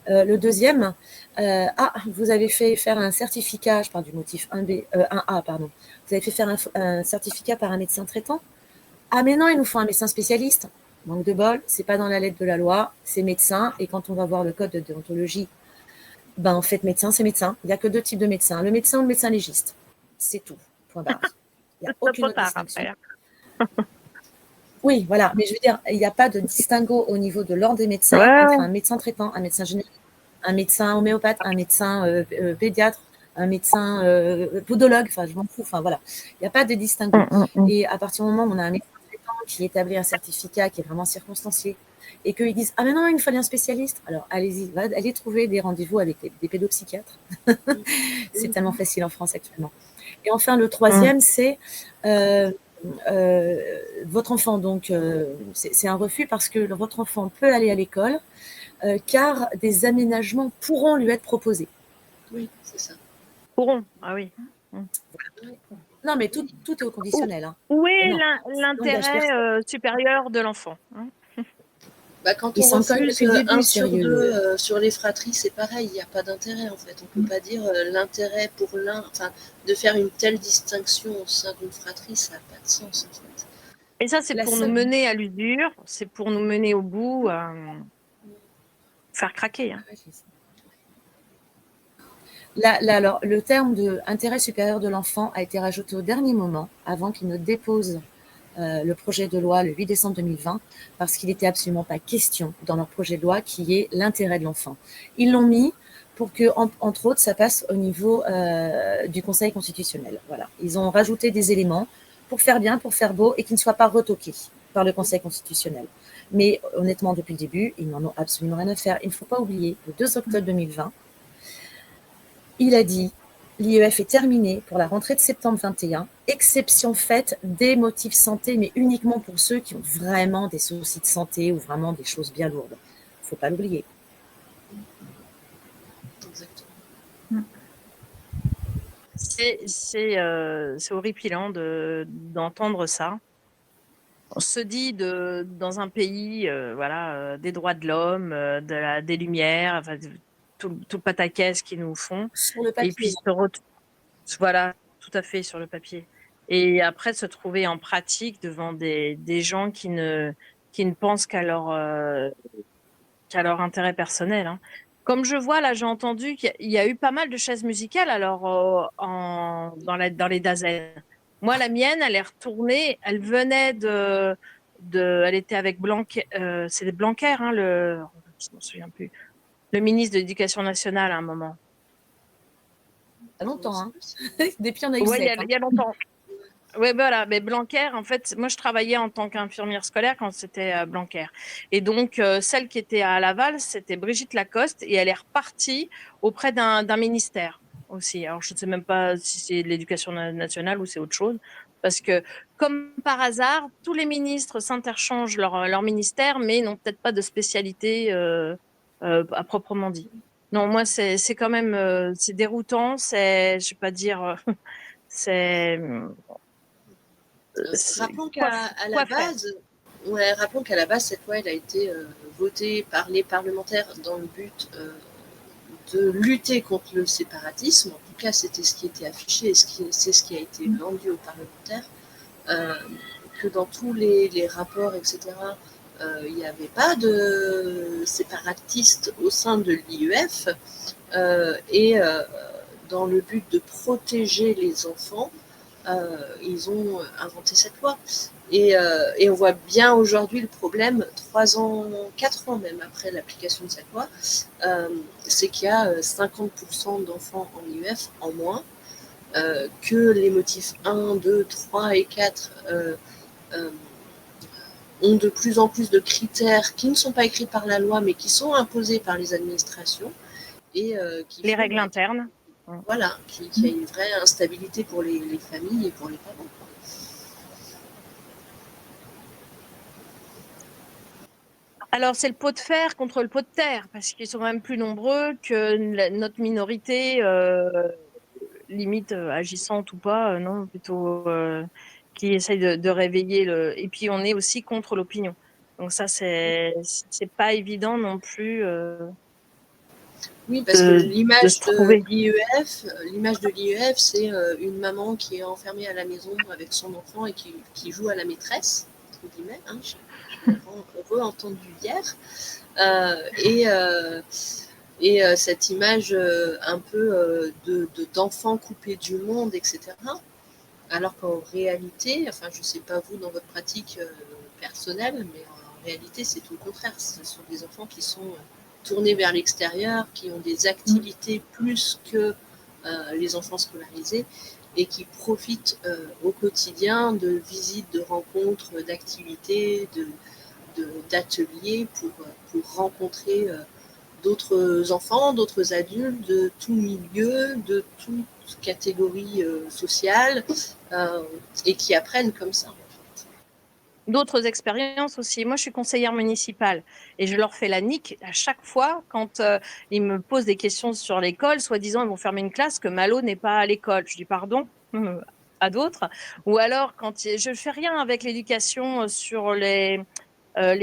Le deuxième, vous avez fait faire un certificat, je parle du motif 1A, pardon. Vous avez fait faire un certificat par un médecin traitant. Ah, mais non, il nous faut un médecin spécialiste. Manque de bol, c'est pas dans la lettre de la loi, c'est médecin. Et quand on va voir le code de déontologie, en fait, médecin, c'est médecin. Il n'y a que 2 types de médecins, le médecin ou le médecin légiste. C'est tout. Point barre. Il n'y a aucune autre distinction. Oui, voilà, mais je veux dire, il n'y a pas de distinguo au niveau de l'ordre des médecins entre un médecin traitant, un médecin généraliste, un médecin homéopathe, un médecin pédiatre, un médecin podologue, enfin, je m'en fous, enfin, voilà. Il n'y a pas de distinguo. Et à partir du moment où on a un médecin traitant qui établit un certificat qui est vraiment circonstancié, et qu'ils disent « Ah, mais non, il nous fallait un spécialiste », alors allez-y, allez trouver des rendez-vous avec des pédopsychiatres. C'est tellement facile en France actuellement. Et enfin, le troisième, c'est votre enfant. Donc, c'est un refus parce que votre enfant peut aller à l'école, car des aménagements pourront lui être proposés. Oui, c'est ça. Pourront, ah oui. Non, mais tout est au conditionnel. Où est l'intérêt supérieur de l'enfant, quand on refuse un sur 2 sur les fratries, c'est pareil, il n'y a pas d'intérêt en fait. On ne peut pas dire l'intérêt pour l'un, enfin, de faire une telle distinction au sein d'une fratrie, ça n'a pas de sens en fait. Et ça, c'est pour nous mener à l'usure, c'est pour nous mener au bout, faire craquer. Alors, le terme de intérêt supérieur de l'enfant a été rajouté au dernier moment, avant qu'il ne dépose le projet de loi le 8 décembre 2020, parce qu'il n'était absolument pas question dans leur projet de loi qui est l'intérêt de l'enfant. Ils l'ont mis pour que, entre autres, ça passe au niveau du Conseil constitutionnel. Voilà. Ils ont rajouté des éléments pour faire bien, pour faire beau, et qui ne soient pas retoqués par le Conseil constitutionnel. Mais honnêtement, depuis le début, ils n'en ont absolument rien à faire. Il ne faut pas oublier, le 2 octobre 2020, il a dit « L'IEF est terminé pour la rentrée de septembre 21, exception faite des motifs santé, mais uniquement pour ceux qui ont vraiment des soucis de santé ou vraiment des choses bien lourdes. » Il ne faut pas l'oublier. Exactement. C'est horripilant d'entendre ça. On se dit dans un pays des droits de l'homme, des lumières, enfin, tout le pataquès qu'ils nous font. Sur le papier. Et puis voilà, tout à fait sur le papier. Et après se trouver en pratique devant des gens qui ne pensent qu'à leur intérêt personnel. Comme je vois là, j'ai entendu qu'il y a eu pas mal de chaises musicales alors dans les Dazen. Moi, la mienne, elle est retournée, elle venait elle était avec Blanquer, c'est Blanquer, je m'en souviens plus, le ministre de l'Éducation nationale à un moment. Il y a longtemps, Depuis, on a eu il y a longtemps. Oui, voilà, mais Blanquer, en fait, moi je travaillais en tant qu'infirmière scolaire quand c'était Blanquer. Et donc, celle qui était à Laval, c'était Brigitte Lacoste, et elle est repartie auprès d'un ministère aussi. Alors, je ne sais même pas si c'est l'éducation nationale ou c'est autre chose, parce que, comme par hasard, tous les ministres s'interchangent leur ministère, mais n'ont peut-être pas de spécialité à proprement dit. Non, moi, c'est quand même c'est déroutant, je ne vais pas dire, c'est. Rappelons qu'à la base, cette loi elle a été votée par les parlementaires dans le but de lutter contre le séparatisme. En tout cas, c'était ce qui était affiché et c'est ce qui a été vendu aux parlementaires. Que dans tous les rapports, etc., il n'y avait pas de séparatistes au sein de l'IEF et dans le but de protéger les enfants, ils ont inventé cette loi. Et on voit bien aujourd'hui le problème, 3 ans, 4 ans même après l'application de cette loi, c'est qu'il y a 50% d'enfants en IEF en moins, que les motifs 1, 2, 3 et 4 ont de plus en plus de critères qui ne sont pas écrits par la loi, mais qui sont imposés par les administrations. Et qui les règles internes. Voilà, qui a une vraie instabilité pour les familles et pour les parents. Alors, c'est le pot de fer contre le pot de terre, parce qu'ils sont quand même plus nombreux que notre minorité, limite agissante ou pas, non, plutôt qui essaye de réveiller le. Et puis, on est aussi contre l'opinion. Donc, ça, c'est pas évident non plus. Oui, parce que l'image de l'IEF, c'est une maman qui est enfermée à la maison avec son enfant et qui joue à la maîtresse, entre guillemets, hein, je l'ai re-entendu hier. Et cette image un peu d'enfants coupés du monde, etc. Alors qu'en réalité, enfin, je ne sais pas vous dans votre pratique personnelle, mais en réalité, c'est tout le contraire. Ce sont des enfants qui sont tournés vers l'extérieur, qui ont des activités plus que les enfants scolarisés et qui profitent au quotidien de visites, de rencontres, d'activités, d'ateliers pour rencontrer d'autres enfants, d'autres adultes de tout milieu, de toute catégorie sociale et qui apprennent comme ça. D'autres expériences aussi. Moi, je suis conseillère municipale et je leur fais la nique à chaque fois quand ils me posent des questions sur l'école, soi-disant ils vont fermer une classe, que Malo n'est pas à l'école. Je dis pardon à d'autres. Ou alors quand je fais rien avec l'éducation sur les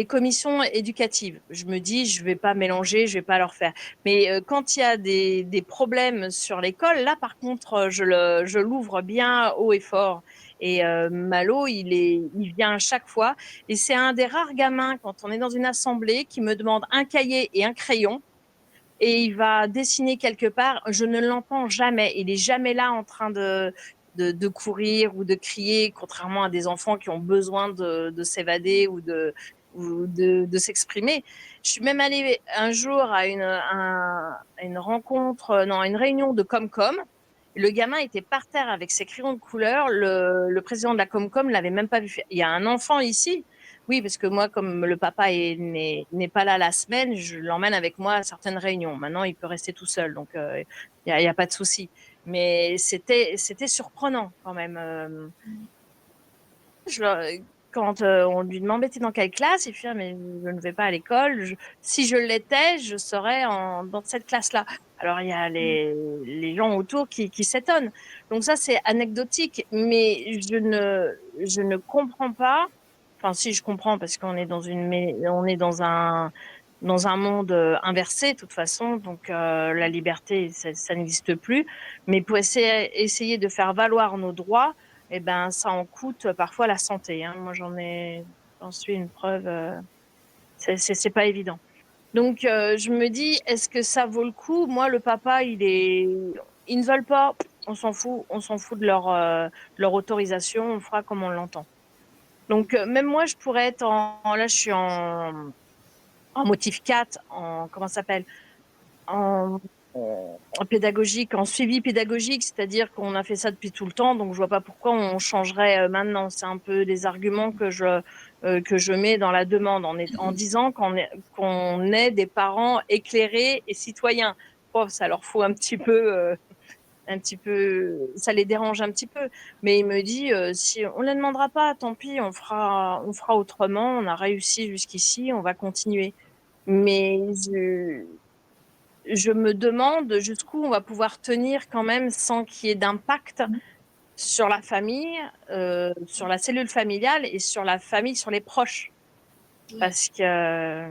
commissions éducatives. Je me dis, je vais pas mélanger, je vais pas leur faire. Mais quand il y a des problèmes sur l'école, là, par contre, je l'ouvre bien haut et fort. Et Malo, il vient à chaque fois. Et c'est un des rares gamins, quand on est dans une assemblée, qui me demande un cahier et un crayon. Et il va dessiner quelque part. Je ne l'entends jamais. Il est jamais là en train de courir ou de crier, contrairement à des enfants qui ont besoin de s'évader ou de s'exprimer. Je suis même allée un jour à une rencontre, non, une réunion de Comcom. Le gamin était par terre avec ses crayons de couleur. Le président de la Comcom l'avait même pas vu. Il y a un enfant ici. Oui, parce que moi, comme le papa n'est pas là la semaine, je l'emmène avec moi à certaines réunions. Maintenant, il peut rester tout seul, donc il y a pas de souci. Mais c'était surprenant quand même. Quand on lui demandait t'es dans quelle classe, il fait mais je ne vais pas à l'école. Si je l'étais, je serais dans cette classe-là. Alors il y a les gens autour qui s'étonnent. Donc ça c'est anecdotique, mais je ne comprends pas. Enfin si je comprends parce qu'on est on est dans un monde inversé de toute façon, donc la liberté ça n'existe plus. Mais pour essayer de faire valoir nos droits, eh ben, ça en coûte parfois la santé. Hein. Moi, j'en suis une preuve. C'est pas évident. Donc, je me dis, est-ce que ça vaut le coup? Moi, le papa, ils ne veulent pas. On s'en fout de leur autorisation. On fera comme on l'entend. Donc, même moi, je pourrais être là, je suis en motif 4, comment ça s'appelle? En pédagogique, en suivi pédagogique, c'est-à-dire qu'on a fait ça depuis tout le temps, donc je vois pas pourquoi on changerait maintenant. C'est un peu des arguments que je mets dans la demande en disant qu'on est des parents éclairés et citoyens. Oh, ça leur faut un petit peu, ça les dérange un petit peu. Mais il me dit, si on les demandera pas, tant pis, on fera autrement. On a réussi jusqu'ici, on va continuer. Mais je me demande jusqu'où on va pouvoir tenir quand même sans qu'il y ait d'impact sur la famille, sur la cellule familiale et sur la famille, sur les proches. Parce que,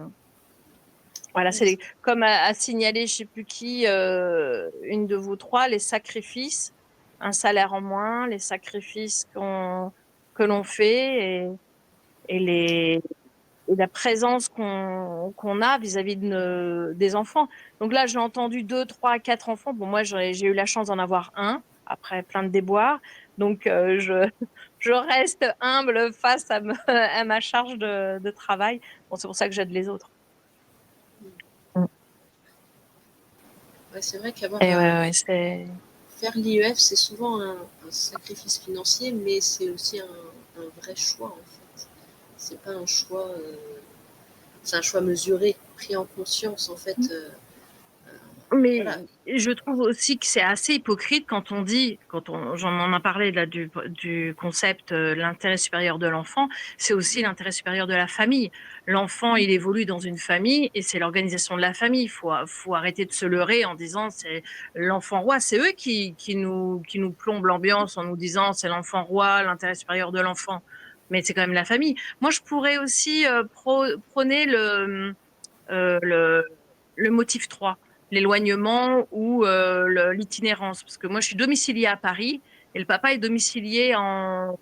voilà, c'est comme a signalé, je sais plus qui, une de vous trois, les sacrifices, un salaire en moins, les sacrifices que l'on fait et la présence qu'on a vis-à-vis des enfants. Donc là, j'ai entendu 2, 3, 4 enfants. Bon, moi, j'ai eu la chance d'en avoir un après plein de déboires. Donc, je reste humble face à ma charge de travail. Bon, c'est pour ça que j'aide les autres. Ouais, c'est vrai qu'avoir faire l'IEF, c'est souvent un sacrifice financier, mais c'est aussi un vrai choix en fait. C'est pas un choix, c'est un choix mesuré, pris en conscience en fait. Mais Voilà. je trouve aussi que c'est assez hypocrite quand on dit, j'en en a parlé là du concept l'intérêt supérieur de l'enfant, c'est aussi l'intérêt supérieur de la famille. L'enfant, il évolue dans une famille et c'est l'organisation de la famille. Faut arrêter de se leurrer en disant c'est l'enfant roi. C'est eux qui nous plombent l'ambiance en nous disant c'est l'enfant roi, l'intérêt supérieur de l'enfant. Mais c'est quand même la famille. Moi, je pourrais aussi prôner le motif 3, l'éloignement ou l'itinérance. Parce que moi, je suis domiciliée à Paris et le papa est domicilié en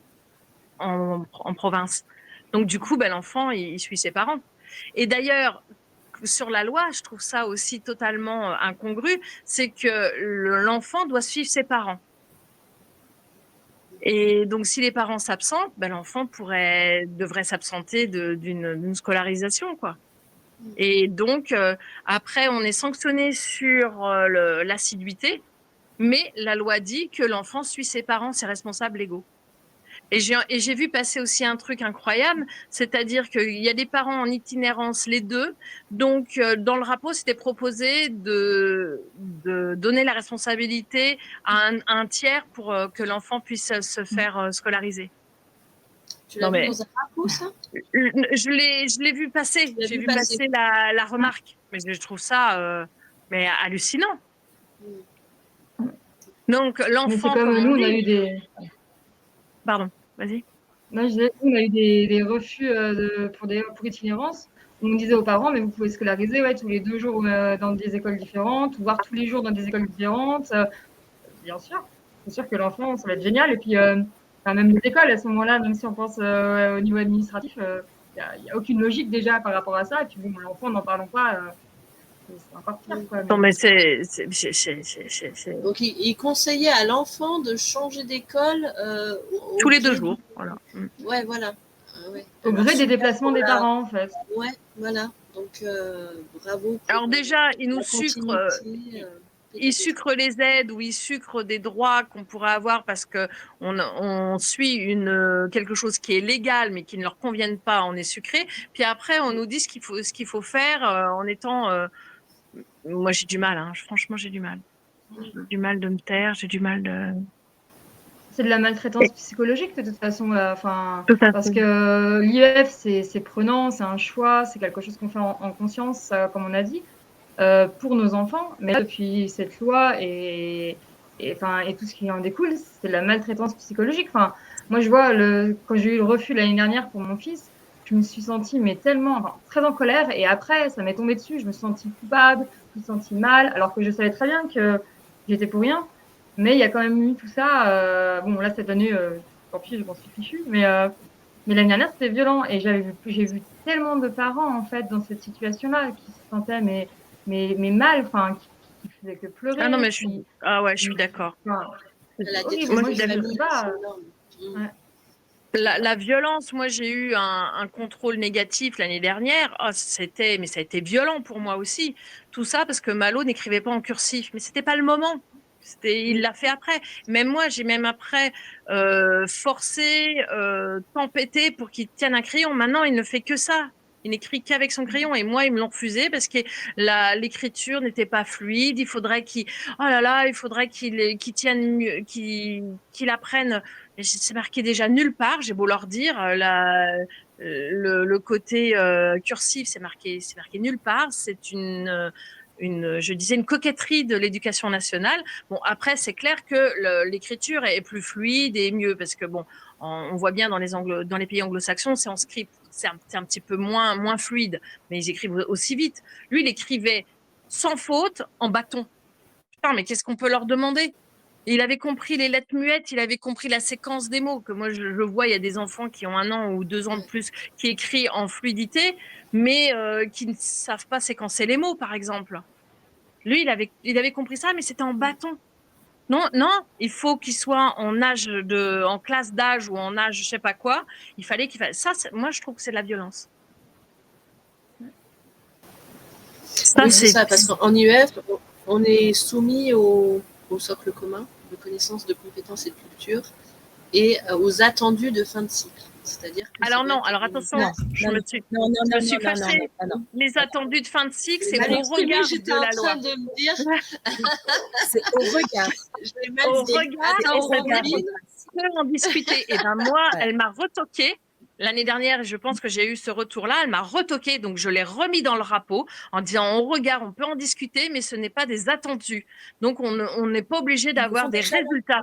province. Donc, du coup, ben, l'enfant, il suit ses parents. Et d'ailleurs, sur la loi, je trouve ça aussi totalement incongru, c'est que l'enfant doit suivre ses parents. Et donc, si les parents s'absentent, ben, l'enfant devrait s'absenter d'une scolarisation, quoi. Et donc, après, on est sanctionné sur l'assiduité, mais la loi dit que l'enfant suit ses parents, ses responsables légaux. Et j'ai vu passer aussi un truc incroyable, c'est-à-dire qu'il y a des parents en itinérance, les deux. Donc, dans le rapport, c'était proposé de donner la responsabilité à un tiers pour que l'enfant puisse se faire scolariser. Tu l'as vu dans un rapport, ça? Je l'ai vu passer. J'ai vu passer la remarque. Mais je trouve ça mais hallucinant. Donc, l'enfant, comme comme nous, on a dit... eu des... Pardon, vas-y. Non, je disais, on a eu des refus pour itinérance. On disait aux parents, mais vous pouvez scolariser tous les 2 jours dans des écoles différentes, voire tous les jours dans des écoles différentes. Bien sûr. C'est sûr que l'enfant, ça va être génial. Et puis, même les écoles, à ce moment-là, même si on pense au niveau administratif, il n'y a aucune logique déjà par rapport à ça. Et puis, bon, l'enfant, n'en parlons pas, c'est encore pire. Quoi, non, mais c'est... Donc, il conseillait à l'enfant de changer d'école tous les 2 jours. Voilà. Ouais, voilà. Ouais. Au gré des déplacements des parents, en fait. Ouais, voilà. Donc, bravo. Alors déjà, ils nous sucrent... Ils sucrent les aides ou ils sucrent des droits qu'on pourrait avoir parce que on suit quelque chose qui est légal mais qui ne leur convienne pas, on est sucré. Puis après, on nous dit ce qu'il faut faire en étant. Moi, j'ai du mal. Hein. Franchement, j'ai du mal. J'ai du mal de me taire. J'ai du mal de. C'est de la maltraitance psychologique de toute façon. Parce que l'IEF, c'est prenant, c'est un choix, c'est quelque chose qu'on fait en conscience, comme on a dit. Pour nos enfants, mais depuis cette loi et tout ce qui en découle, c'est de la maltraitance psychologique. Enfin, moi, je vois, quand j'ai eu le refus l'année dernière pour mon fils, je me suis sentie très en colère, et après, ça m'est tombé dessus, je me suis sentie coupable, je me suis sentie mal, alors que je savais très bien que j'étais pour rien, mais il y a quand même eu tout ça. Bon, là, cette année, tant pis, je m'en suis fichue, mais l'année dernière, c'était violent, et j'ai vu tellement de parents, en fait, dans cette situation-là, qui se sentaient, mais mal, qui faisait que pleurer. Ah non, mais je suis d'accord. La violence, moi j'ai eu un contrôle négatif l'année dernière. Oh, ça a été violent pour moi aussi. Tout ça parce que Malo n'écrivait pas en cursif, mais c'était pas le moment. Il l'a fait après. Même moi, j'ai même après forcé, tempêté pour qu'il tienne un crayon. Maintenant, il ne fait que ça. Il n'écrit qu'avec son crayon et moi ils me l'ont refusé parce que l'écriture n'était pas fluide. Il faudrait qu'il tienne mieux, qu'il apprenne. C'est marqué déjà nulle part. J'ai beau leur dire le côté cursif, c'est marqué nulle part. C'est je disais une coquetterie de l'éducation nationale. Bon, après, c'est clair que l'écriture est plus fluide et mieux parce que bon, on voit bien dans les pays anglo-saxons, c'est en script, c'est un petit peu moins fluide, mais ils écrivent aussi vite. Lui, il écrivait sans faute en bâton. Putain, mais qu'est-ce qu'on peut leur demander? Il avait compris les lettres muettes, il avait compris la séquence des mots. Que moi, je vois, il y a des enfants qui ont 1 an ou 2 ans de plus qui écrivent en fluidité, mais qui ne savent pas séquencer les mots, par exemple. Lui, il avait compris ça, mais c'était en bâton. Non, non, il faut qu'il soit en classe d'âge ou en âge, je sais pas quoi. Il fallait qu'il fasse ça. Moi, je trouve que c'est de la violence. Ça, Oui, c'est ça, parce qu'en IEF, on est soumis au socle commun de connaissances, de compétences et de culture et aux attendus de fin de cycle. C'est-à-dire que alors non, alors attention, je me suis fâchée. Les attendus de fin de cycle, c'est au regard j'étais de en la train loi. de me dire. C'est au regard. Je l'ai mal Au dit. regard, Attends, et ça Sandrine. on peut en discuter. Et ben moi, Ouais. elle m'a retoqué. L'année dernière, je pense que j'ai eu ce retour-là, elle m'a retoqué, donc je l'ai remis dans le rapport en disant au regard, on peut en discuter, mais ce n'est pas des attendus. Donc on n'est pas obligé d'avoir des résultats.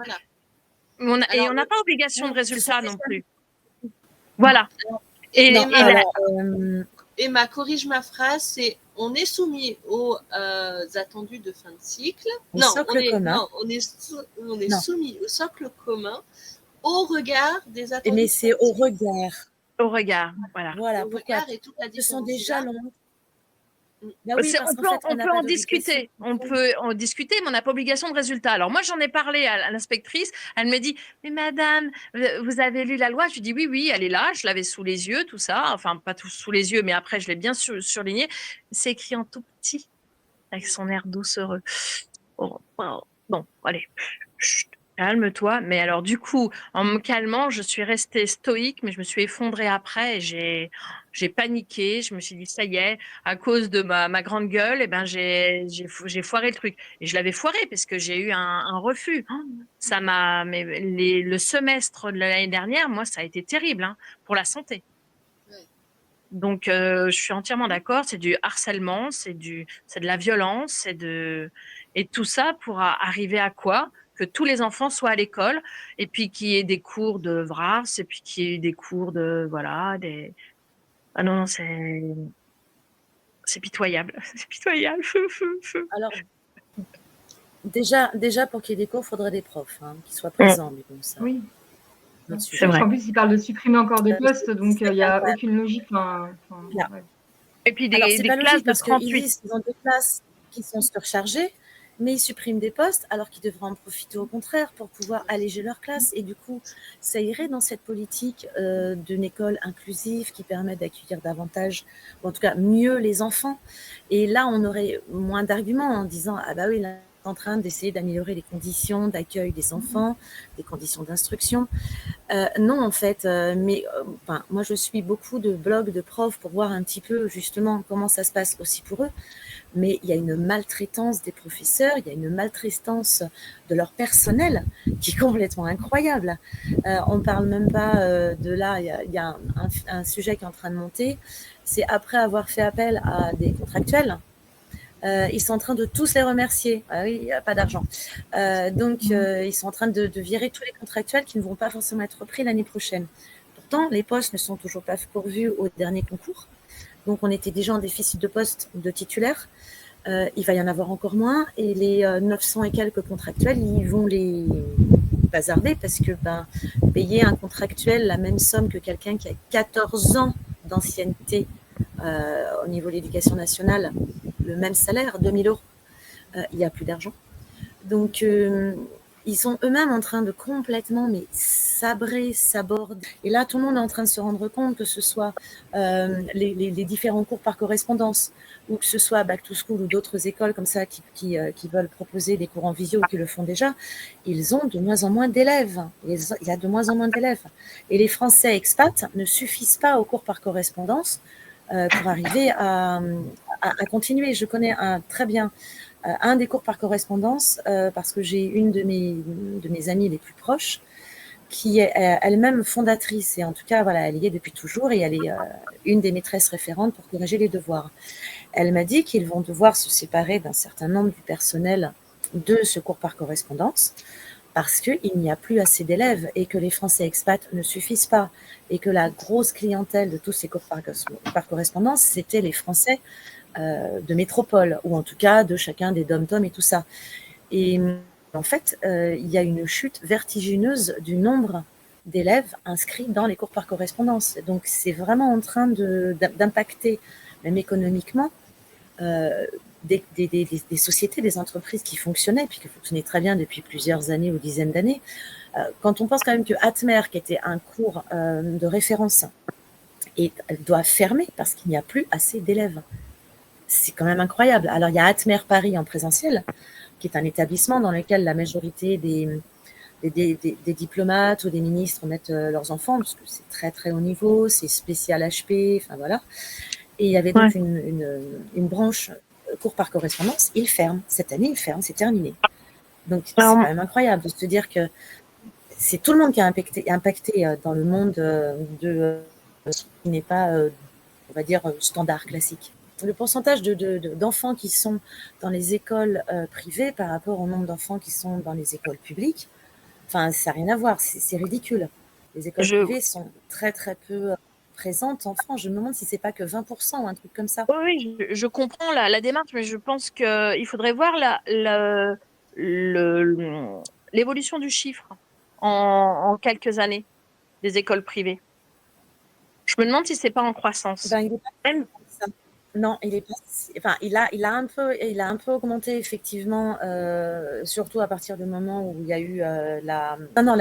Voilà. Et on n'a pas obligation de résultats non plus. plus. Voilà. Emma, corrige ma phrase, c'est on est soumis aux attendus de fin de cycle. On est soumis au socle commun au regard des attendus. Mais c'est au regard. Au regard, voilà. Voilà, au regard et toute la différence. Ce sont des jalons. Bah oui, on peut en discuter. On peut en discuter, mais on n'a pas obligation de résultat. Alors moi, j'en ai parlé à l'inspectrice. Elle me dit, mais madame, vous avez lu la loi? Je lui dis, oui, oui, elle est là. Je l'avais sous les yeux, tout ça. Enfin, pas tout sous les yeux, mais après, je l'ai bien surligné. C'est écrit en tout petit, avec son air doucereux. Oh, wow. Bon, allez, chut, calme-toi. Mais alors, du coup, en me calmant, je suis restée stoïque, mais je me suis effondrée après et j'ai paniqué. Je me suis dit, ça y est, à cause de ma grande gueule, eh ben, j'ai foiré le truc. Et je l'avais foiré parce que j'ai eu un refus. Ça le semestre de l'année dernière, moi, ça a été terrible, hein, pour la santé. Donc, je suis entièrement d'accord. C'est du harcèlement, c'est de la violence, et tout ça pour arriver à quoi? Que tous les enfants soient à l'école, et puis qu'il y ait des cours de VRAS, et puis qu'il y ait des cours de ah non, c'est pitoyable, c'est pitoyable. Alors, déjà pour qu'il y ait des cours, il faudrait des profs qui soient présents. Mais bon, ça, oui. C'est vrai. En plus, ils parlent de supprimer encore des postes, donc il n'y a aucune logique. Ouais. Et puis des c'est pas classes logique, de parce 38. qu'ils disent qu'ils ont des classes qui sont surchargées, mais ils suppriment des postes alors qu'ils devraient en profiter au contraire pour pouvoir alléger leur classe. Et du coup, ça irait dans cette politique d'une école inclusive qui permet d'accueillir davantage, ou en tout cas mieux les enfants. Et là, on aurait moins d'arguments en disant « Ah bah oui, là, on est en train d'essayer d'améliorer les conditions d'accueil des enfants, des conditions d'instruction. » Non, en fait, moi, je suis beaucoup de blogs de profs pour voir un petit peu justement comment ça se passe aussi pour eux. Mais il y a une maltraitance des professeurs, il y a une maltraitance de leur personnel qui est complètement incroyable. On ne parle même pas de là, il y a un sujet qui est en train de monter, c'est après avoir fait appel à des contractuels, ils sont en train de tous les remercier. Ah oui, il n'y a pas d'argent. Ils sont en train de virer tous les contractuels qui ne vont pas forcément être repris l'année prochaine. Pourtant, les postes ne sont toujours pas pourvus au dernier concours. Donc, on était déjà en déficit de postes de titulaires. Il va y en avoir encore moins. Et les 900 et quelques contractuels, ils vont les bazarder parce que payer un contractuel la même somme que quelqu'un qui a 14 ans d'ancienneté au niveau de l'éducation nationale, le même salaire, 2 000 €, il n'y a plus d'argent. Donc, ils sont eux-mêmes en train de complètement saborder. Et là, tout le monde est en train de se rendre compte que ce soit les différents cours par correspondance ou que ce soit Back to School ou d'autres écoles comme ça qui veulent proposer des cours en visio ou qui le font déjà, ils ont de moins en moins d'élèves. Il y a de moins en moins d'élèves. Et les Français expats ne suffisent pas aux cours par correspondance pour arriver à continuer. Je connais très bien un des cours par correspondance parce que j'ai une de mes amies les plus proches qui est elle-même fondatrice et en tout cas voilà, elle y est depuis toujours et elle est une des maîtresses référentes pour corriger les devoirs. Elle m'a dit qu'ils vont devoir se séparer d'un certain nombre du personnel de ce cours par correspondance parce qu'il n'y a plus assez d'élèves et que les Français expats ne suffisent pas et que la grosse clientèle de tous ces cours par correspondance, c'était les Français de métropole, ou en tout cas de chacun des dom-toms et tout ça. Et en fait, il y a une chute vertigineuse du nombre d'élèves inscrits dans les cours par correspondance. Donc, c'est vraiment en train d'impacter, même économiquement, des sociétés, des entreprises qui fonctionnaient, puis qui fonctionnaient très bien depuis plusieurs années ou dizaines d'années. Quand on pense quand même que Atmer, qui était un cours de référence, doit fermer parce qu'il n'y a plus assez d'élèves. C'est quand même incroyable. Alors, il y a Atmer Paris en présentiel, qui est un établissement dans lequel la majorité des diplomates ou des ministres mettent leurs enfants, parce que c'est très très haut niveau, c'est spécial HP, enfin voilà. Et il y avait donc une branche cours par correspondance. Il ferme. Cette année, il ferme, c'est terminé. Donc, c'est quand même incroyable de se dire que c'est tout le monde qui a impacté dans le monde de ce qui n'est pas, on va dire, standard, classique. Le pourcentage d'enfants qui sont dans les écoles privées par rapport au nombre d'enfants qui sont dans les écoles publiques, enfin, ça n'a rien à voir, c'est ridicule. Les écoles privées sont très, très peu présentes en France. Je me demande si c'est pas que 20% ou un truc comme ça. Oui, je comprends la démarche, mais je pense qu'il faudrait voir l'évolution du chiffre en quelques années des écoles privées. Je me demande si c'est pas en croissance. Ben, il est pas même ça. Non, il est pas. Enfin, il a un peu augmenté effectivement, surtout à partir du moment où il y a eu la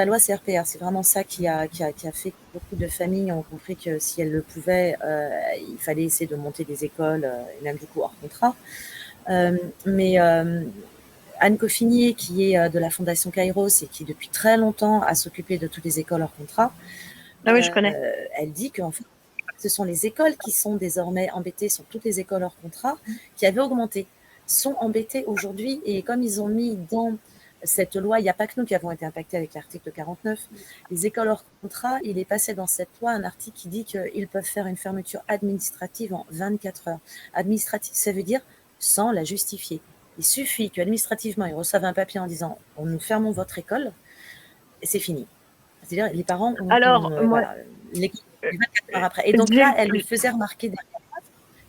loi CRPR. C'est vraiment ça qui a fait que beaucoup de familles ont compris que si elles le pouvaient, il fallait essayer de monter des écoles, et même du coup hors contrat. Mais Anne Coffinier, qui est de la Fondation Kairos et qui depuis très longtemps a s'occupé de toutes les écoles hors contrat, oui, je connais. Elle dit qu'en fait, ce sont les écoles qui sont désormais embêtées, sont toutes les écoles hors contrat qui avaient augmenté, sont embêtées aujourd'hui. Et comme ils ont mis dans cette loi, il n'y a pas que nous qui avons été impactés avec l'article 49, les écoles hors contrat, il est passé dans cette loi un article qui dit qu'ils peuvent faire une fermeture administrative en 24 heures. Administrative, ça veut dire sans la justifier. Il suffit qu'administrativement, ils reçoivent un papier en disant « nous fermons votre école » et c'est fini. C'est-à-dire les parents ont, l'école 24 heures après. Et donc là, elle lui faisait remarquer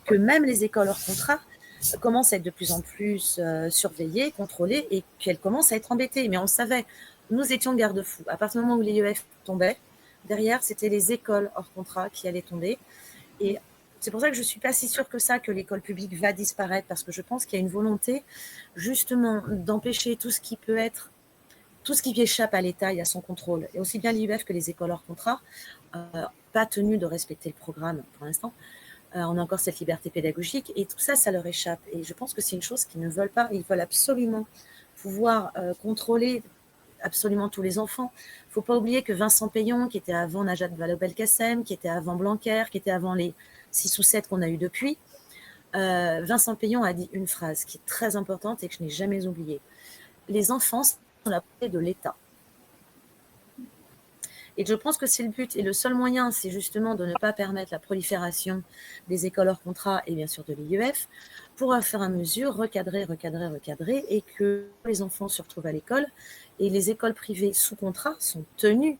que même les écoles hors contrat commencent à être de plus en plus surveillées, contrôlées et qu'elles commencent à être embêtées. Mais on le savait, nous étions garde-fous. À partir du moment où l'IEF tombait, derrière, c'était les écoles hors contrat qui allaient tomber. Et c'est pour ça que je ne suis pas si sûre que ça, que l'école publique va disparaître, parce que je pense qu'il y a une volonté justement d'empêcher tout ce qui peut être, tout ce qui échappe à l'État et à son contrôle, et aussi bien l'IEF que les écoles hors contrat, pas tenues de respecter le programme pour l'instant. On a encore cette liberté pédagogique, et tout ça, ça leur échappe. Et je pense que c'est une chose qu'ils ne veulent pas. Ils veulent absolument pouvoir contrôler absolument tous les enfants. Il ne faut pas oublier que Vincent Payon, qui était avant Najat Vallaud-Belkacem, qui était avant Blanquer, qui était avant les 6 ou 7 qu'on a eu depuis, Vincent Payon a dit une phrase qui est très importante et que je n'ai jamais oubliée. Les enfants sont la propriété de l'État. Et je pense que c'est le but. Et le seul moyen, c'est justement de ne pas permettre la prolifération des écoles hors contrat et bien sûr de l'IEF, pour à faire à mesure recadrer, et que les enfants se retrouvent à l'école. Et les écoles privées sous contrat sont tenues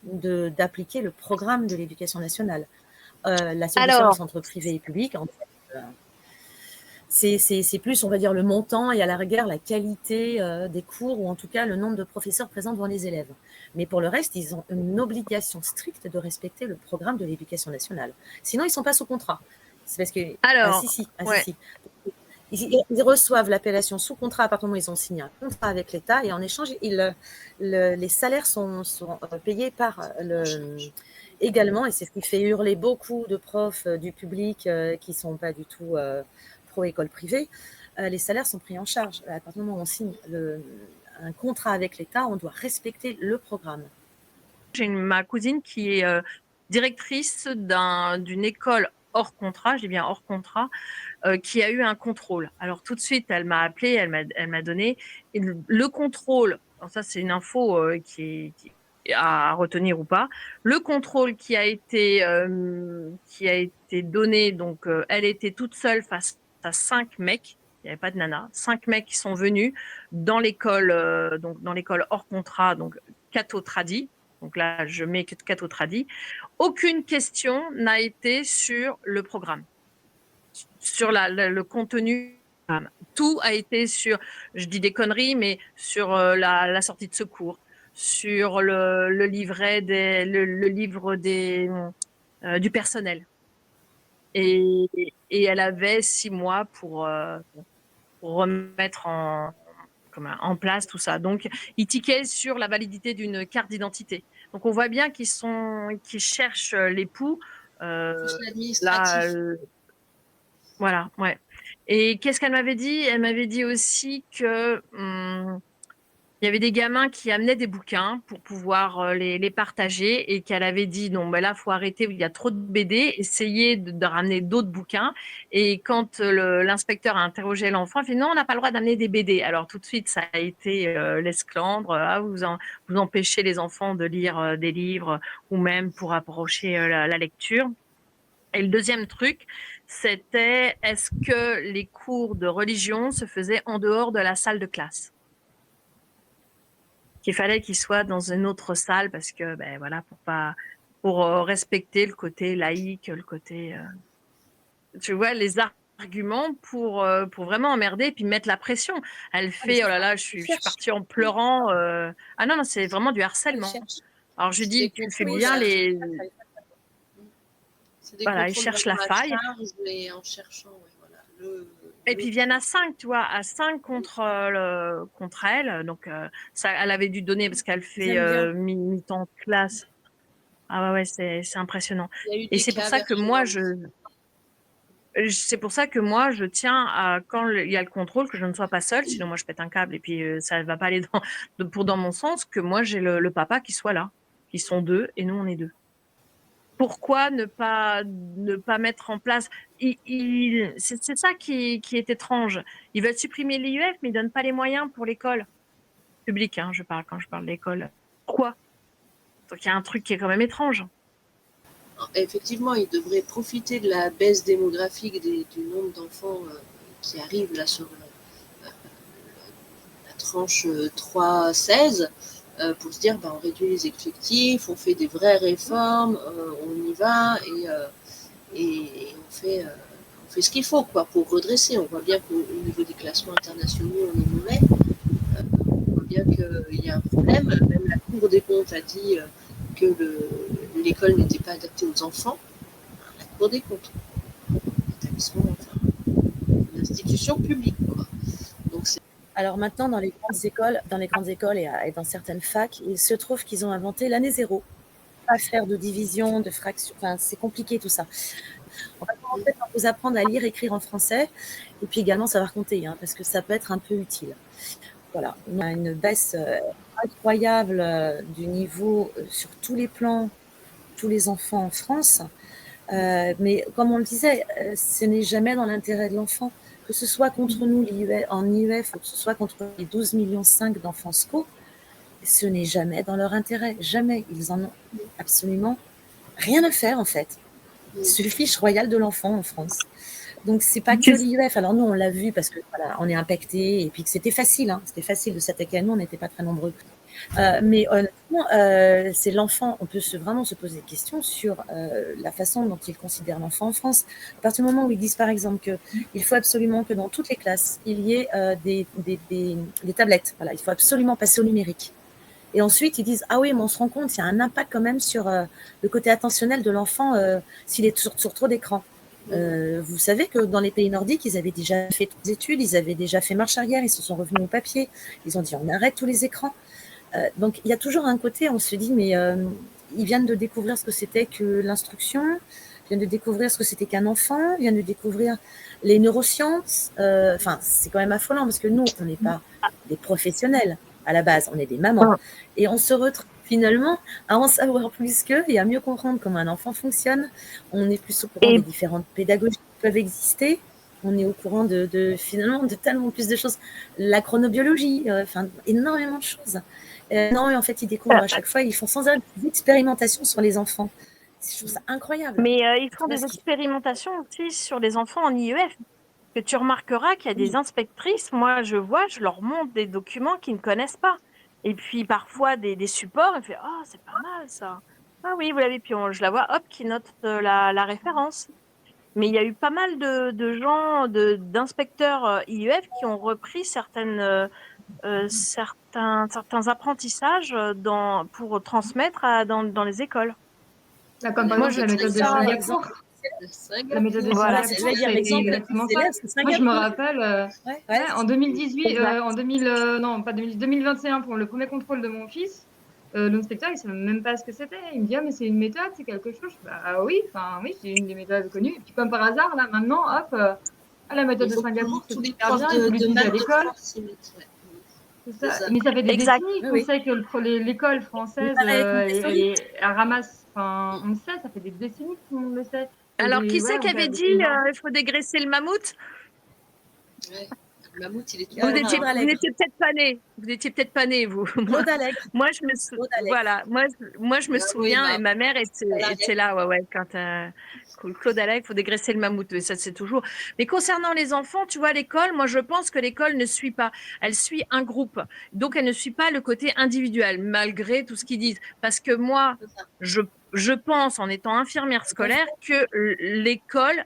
d'appliquer le programme de l'éducation nationale. La seule différence entre privé et public, en fait, c'est plus, on va dire, le montant et à la rigueur la qualité des cours, ou en tout cas le nombre de professeurs présents devant les élèves. Mais pour le reste, ils ont une obligation stricte de respecter le programme de l'éducation nationale. Sinon, ils ne sont pas sous contrat. C'est parce que... si. Ils reçoivent l'appellation sous contrat à partir du moment où ils ont signé un contrat avec l'État, et en échange, les salaires sont payés par également, et c'est ce qui fait hurler beaucoup de profs du public qui ne sont pas du tout pro-école privée. Les salaires sont pris en charge. À partir du moment où on signe un contrat avec l'État, on doit respecter le programme. J'ai ma cousine qui est directrice d'une école hors contrat, je dis bien hors contrat, qui a eu un contrôle. Alors tout de suite, elle m'a appelé, elle m'a donné le contrôle. Alors ça, c'est une info qui à retenir ou pas. Le contrôle qui a été donné, donc elle était toute seule face à 5 mecs. Il n'y avait pas de nana. 5 mecs qui sont venus dans l'école, donc dans l'école hors contrat, donc Cato Tradi. Donc là, je mets Cato Tradi. Aucune question n'a été sur le programme, sur le contenu Tout a été sur, je dis des conneries, mais sur la sortie de secours, sur le livret le livre du personnel. Et elle avait 6 mois pour remettre en place tout ça. Donc, ils tiquaient sur la validité d'une carte d'identité. Donc, on voit bien qu'ils cherchent l'époux. Plus Là, l'administratif. voilà, ouais. Et qu'est-ce qu'elle m'avait dit? Elle m'avait dit aussi que il y avait des gamins qui amenaient des bouquins pour pouvoir les partager et qu'elle avait dit non, ben là, faut arrêter, il y a trop de BD, essayez de ramener d'autres bouquins. Et quand l'inspecteur a interrogé l'enfant, il fait non, on n'a pas le droit d'amener des BD. Alors tout de suite, ça a été l'esclandre. Ah, vous empêchez les enfants de lire des livres ou même pour approcher la lecture. Et le deuxième truc, c'était est-ce que les cours de religion se faisaient en dehors de la salle de classe? Qu'il fallait qu'ils soient dans une autre salle parce que, ben voilà, pour respecter le côté laïque, le côté, tu vois, les arguments pour vraiment emmerder et puis mettre la pression. Elle fait, oh là là, je suis partie en pleurant. Ah non, non, c'est vraiment du harcèlement. Alors je lui dis, tu fais bien les. C'est des Voilà, ils contrôles cherchent la vraiment à faille. charge et en cherchant, ouais, voilà, Et puis ils viennent à 5, tu vois, à 5 contre elle. Donc ça, elle avait dû donner parce qu'elle fait mi-temps de classe. Ah ouais, c'est impressionnant. Il y a eu Et des c'est pour cas ça que moi, vertigineux. je tiens à, quand il y a le contrôle, que je ne sois pas seule, sinon moi je pète un câble et puis ça ne va pas aller dans mon sens, que moi j'ai le papa qui soit là. Ils sont 2 et nous on est 2. Pourquoi ne pas mettre en place c'est ça qui est étrange. Ils veulent supprimer l'IUF, mais ils donnent pas les moyens pour l'école publique. Hein, quand je parle d'école. Pourquoi? Donc il y a un truc qui est quand même étrange. Effectivement, ils devraient profiter de la baisse démographique du nombre d'enfants qui arrivent là sur la tranche 3-16 pour se dire on réduit les effectifs, on fait des vraies réformes, on y va et on fait ce qu'il faut quoi, pour redresser. On voit bien qu'au niveau des classements internationaux, on est mauvais. On voit bien qu'il y a un problème. Même la Cour des comptes a dit que l'école n'était pas adaptée aux enfants. La Cour des comptes, établissement, une institution publique. Quoi. Donc alors maintenant, dans les grandes écoles et dans certaines facs, il se trouve qu'ils ont inventé l'année zéro. Pas faire de division, de fraction. Enfin, c'est compliqué tout ça. On va commencer par vous apprendre à lire, écrire en français, et puis également savoir compter, hein, parce que ça peut être un peu utile. Voilà, on a une baisse incroyable du niveau sur tous les plans, tous les enfants en France. Mais comme on le disait, ce n'est jamais dans l'intérêt de l'enfant, que ce soit contre nous en IUF ou que ce soit contre les 12,5 millions d'enfants SCO, ce n'est jamais dans leur intérêt. Jamais. Ils en ont absolument rien à faire, en fait. C'est le fiche royal de l'enfant en France. Donc, c'est pas que l'IUF. Alors, nous, on l'a vu parce que voilà, on est impacté et puis que c'était facile. Hein. C'était facile de s'attaquer à nous. On n'était pas très nombreux. Mais honnêtement, c'est l'enfant. On peut vraiment se poser des questions sur la façon dont ils considèrent l'enfant en France. À partir du moment où ils disent, par exemple, qu'il faut absolument que dans toutes les classes, il y ait des tablettes. Voilà, il faut absolument passer au numérique. Et ensuite, ils disent, ah oui, mais on se rend compte, il y a un impact quand même sur le côté attentionnel de l'enfant s'il est sur trop d'écran. Vous savez que dans les pays nordiques, ils avaient déjà fait des études, ils avaient déjà fait marche arrière, ils se sont revenus au papier, ils ont dit on arrête tous les écrans. Donc il y a toujours un côté, on se dit mais ils viennent de découvrir ce que c'était que l'instruction, ils viennent de découvrir ce que c'était qu'un enfant, ils viennent de découvrir les neurosciences. Enfin, c'est quand même affolant parce que nous, on n'est pas des professionnels à la base, on est des mamans. Et on se retrouve finalement à en savoir plus qu'eux et à mieux comprendre comment un enfant fonctionne. On est plus au courant des différentes pédagogies qui peuvent exister. On est au courant finalement de tellement plus de choses. La chronobiologie, enfin énormément de choses. Non, et en fait, ils découvrent à chaque fois, ils font sans arrêt des expérimentations sur les enfants. Je trouve ça incroyable. Mais ils font des expérimentations aussi sur les enfants en IEF. Que tu remarqueras qu'il y a des inspectrices, moi je leur montre des documents qu'ils ne connaissent pas. Et puis parfois des supports, elle fait « Ah, c'est pas mal ça. Ah oui, vous l'avez ». Puis je la vois, hop, qui note la référence. mais il y a eu pas mal de gens, d'inspecteurs IEF qui ont repris certains apprentissages pour transmettre dans les écoles. Là, comme par Moi, exemple la je trouve méthode de ça, Singapour. La méthode de voilà, C'est, je Singapour, vais dire, c'est l'exemple exactement ça. célèbre, c'est Moi, je me Singapour. rappelle, Ouais, ouais, en 2018, exact. en 2000, non, pas 2000, 2021, pour le premier contrôle de mon fils, l'inspecteur, il savait même pas ce que c'était. Il me dit, ah, mais c'est une méthode, c'est quelque chose. Je fais, bah oui, enfin, oui, c'est une des méthodes connues. Et puis, comme par hasard, là, maintenant, hop, ah, la méthode Il de faut que Singapour, c'est tous les super profs bien, il faut de l'utiliser à maths de l'école. France s'y mettent. Ouais. C'est C'est ça. ça. Mais ça fait des Exact. décennies oui, qu'on oui. sait que l'école française, Pareil avec Montessori. elle ramasse, enfin, on le sait, ça fait des décennies que tout le monde le sait. Alors, qui c'est Ouais, qui on fait avait avec dit les gens. il faut dégraisser le mammouth? Ouais. Le mammouth, il est Vous toujours là. Claude Hein. Allègre. n'étiez peut-être pas né. Vous n'étiez peut-être pas né, vous. Claude Allègre. Moi, je me sou- Claude Allègre. voilà, moi, je me Ah oui, souviens, et ma mère était là, ouais, quand Claude Allègre, il faut dégraisser le mammouth, mais ça, c'est toujours. Mais concernant les enfants, tu vois, l'école, moi, je pense que l'école ne suit pas. Elle suit un groupe. Donc, elle ne suit pas le côté individuel, malgré tout ce qu'ils disent. Parce que moi, c'est ça. je pense, en étant infirmière scolaire, que l'école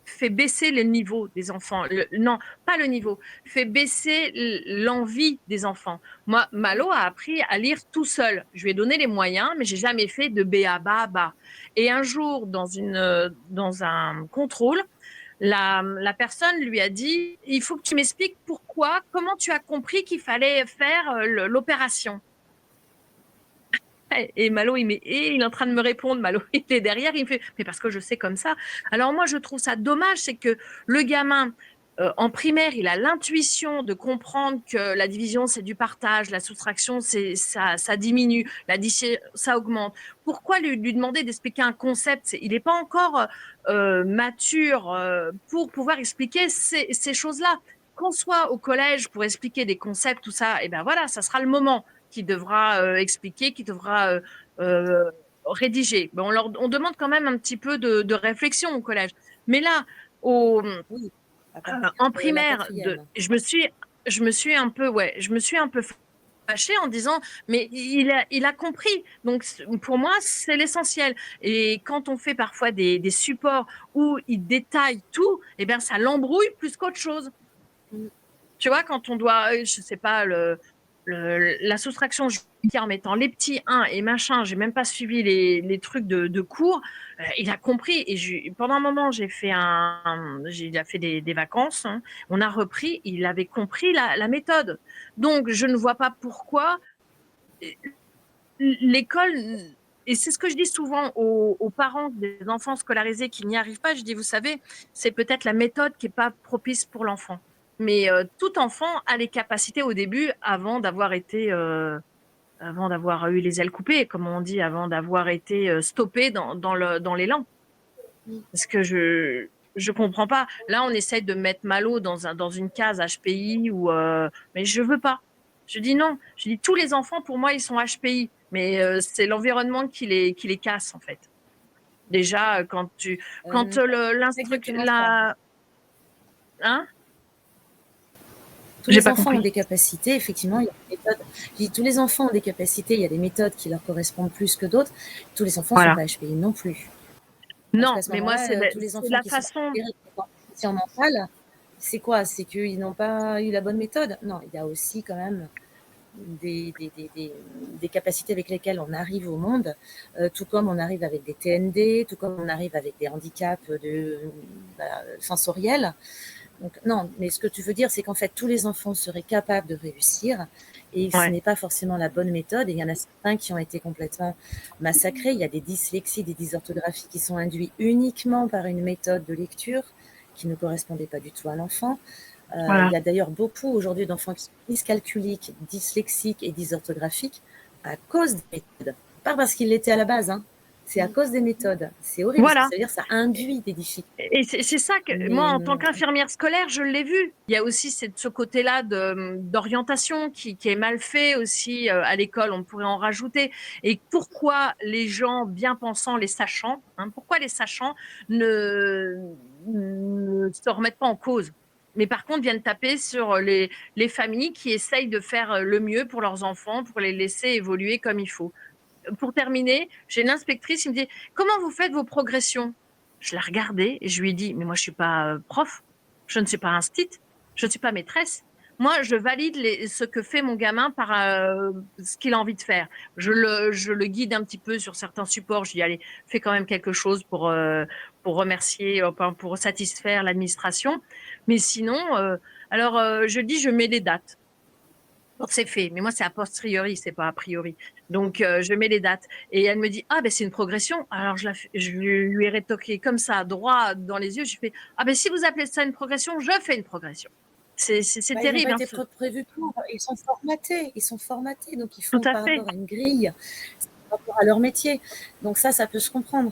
fait baisser le niveau des enfants. Non, pas le niveau, fait baisser l'envie des enfants. Moi, Malo a appris à lire tout seul. Je lui ai donné les moyens, mais j'ai jamais fait de B à bas bas. Et un jour, dans un contrôle, la personne lui a dit, il faut que tu m'expliques pourquoi, comment tu as compris qu'il fallait faire l'opération. Et Malo, il est en train de me répondre. Malo, il est derrière. Il me fait, mais parce que je sais comme ça. Alors moi, je trouve ça dommage, c'est que le gamin, en primaire, il a l'intuition de comprendre que la division, c'est du partage, la soustraction, ça diminue, l'addition, ça augmente. Pourquoi lui demander d'expliquer un concept? Il n'est pas encore mature pour pouvoir expliquer ces choses-là. Qu'on soit au collège pour expliquer des concepts, tout ça, et ben voilà, ça sera le moment qui devra expliquer, qui devra rédiger. Ben, on demande quand même un petit peu de réflexion au collège. Mais là, Oui, à partir en de la primaire, quatrième. je me suis un peu, ouais, je me suis un peu fâchée en disant, mais il a compris. Donc, pour moi, c'est l'essentiel. Et quand on fait parfois des supports où il détaille tout, eh bien, ça l'embrouille plus qu'autre chose. Tu vois, quand on doit, je sais pas, la soustraction en mettant les petits 1 et machin, j'ai même pas suivi les trucs de cours, il a compris. Et pendant un moment, il a fait des vacances, hein, on a repris, il avait compris la méthode. Donc, je ne vois pas pourquoi l'école, et c'est ce que je dis souvent aux parents des enfants scolarisés qui n'y arrivent pas, je dis, vous savez, c'est peut-être la méthode qui n'est pas propice pour l'enfant. Mais tout enfant a les capacités au début avant d'avoir eu les ailes coupées, comme on dit, avant d'avoir été stoppé dans l'élan. Parce que je comprends pas. Là, on essaie de mettre Malo dans une case HPI mais je veux pas. Je dis non. Je dis tous les enfants, pour moi, ils sont HPI. Mais c'est l'environnement qui les casse, en fait. Déjà, quand Exactement ça. Hein? Tous J'ai les pas enfants ont compris. des capacités, effectivement, il y a des méthodes. Je dis, tous les enfants ont des capacités, il y a des méthodes qui leur correspondent plus que d'autres. Tous les enfants ne sont pas HPI non plus. Parce Non, qu'à ce mais moi, moment-là, tous les c'est enfants la qui sont façon. en mental, c'est quoi? C'est qu'ils n'ont pas eu la bonne méthode? Non, il y a aussi quand même des capacités avec lesquelles on arrive au monde, tout comme on arrive avec des TND, tout comme on arrive avec des handicaps sensoriels. Donc, non, mais ce que tu veux dire, c'est qu'en fait, tous les enfants seraient capables de réussir et ce n'est pas forcément la bonne méthode. Et il y en a certains qui ont été complètement massacrés. Il y a des dyslexies, des dysorthographies qui sont induits uniquement par une méthode de lecture qui ne correspondait pas du tout à l'enfant. Il y a d'ailleurs beaucoup aujourd'hui d'enfants qui sont dyscalculiques, dyslexiques et dysorthographiques à cause des méthodes. Pas parce qu'ils l'étaient à la base, hein. C'est à cause des méthodes. C'est horrible, Voilà. parce que ça veut dire que ça induit des difficultés. Et c'est ça que moi, en tant qu'infirmière scolaire, je l'ai vu. Il y a aussi ce côté-là d'orientation qui est mal fait aussi à l'école. On pourrait en rajouter. Et pourquoi les gens bien pensants, les sachants, pourquoi les sachants ne se remettent pas en cause? Mais par contre, viennent taper sur les familles qui essayent de faire le mieux pour leurs enfants, pour les laisser évoluer comme il faut. Pour terminer, j'ai une inspectrice qui me dit « Comment vous faites vos progressions ?» Je la regardais et je lui ai dit, mais moi, je suis pas prof, je ne suis pas instite, je ne suis pas maîtresse. Moi, je valide ce que fait mon gamin par ce qu'il a envie de faire. Je le guide un petit peu sur certains supports. Je dis, allez, fais quand même quelque chose pour remercier, pour satisfaire l'administration. Mais sinon, je dis, je mets les dates. C'est fait, mais moi c'est a posteriori, c'est pas a priori. Donc je mets les dates et elle me dit ah ben c'est une progression. Alors je lui ai rétoqué comme ça, droit dans les yeux. Je fais ah ben si vous appelez ça une progression, je fais une progression. C'est Ils n'ont terrible. pas été prévus pour. Ils sont formatés, donc ils Tout font à par fait. rapport à une grille, par rapport à leur métier. Donc ça peut se comprendre.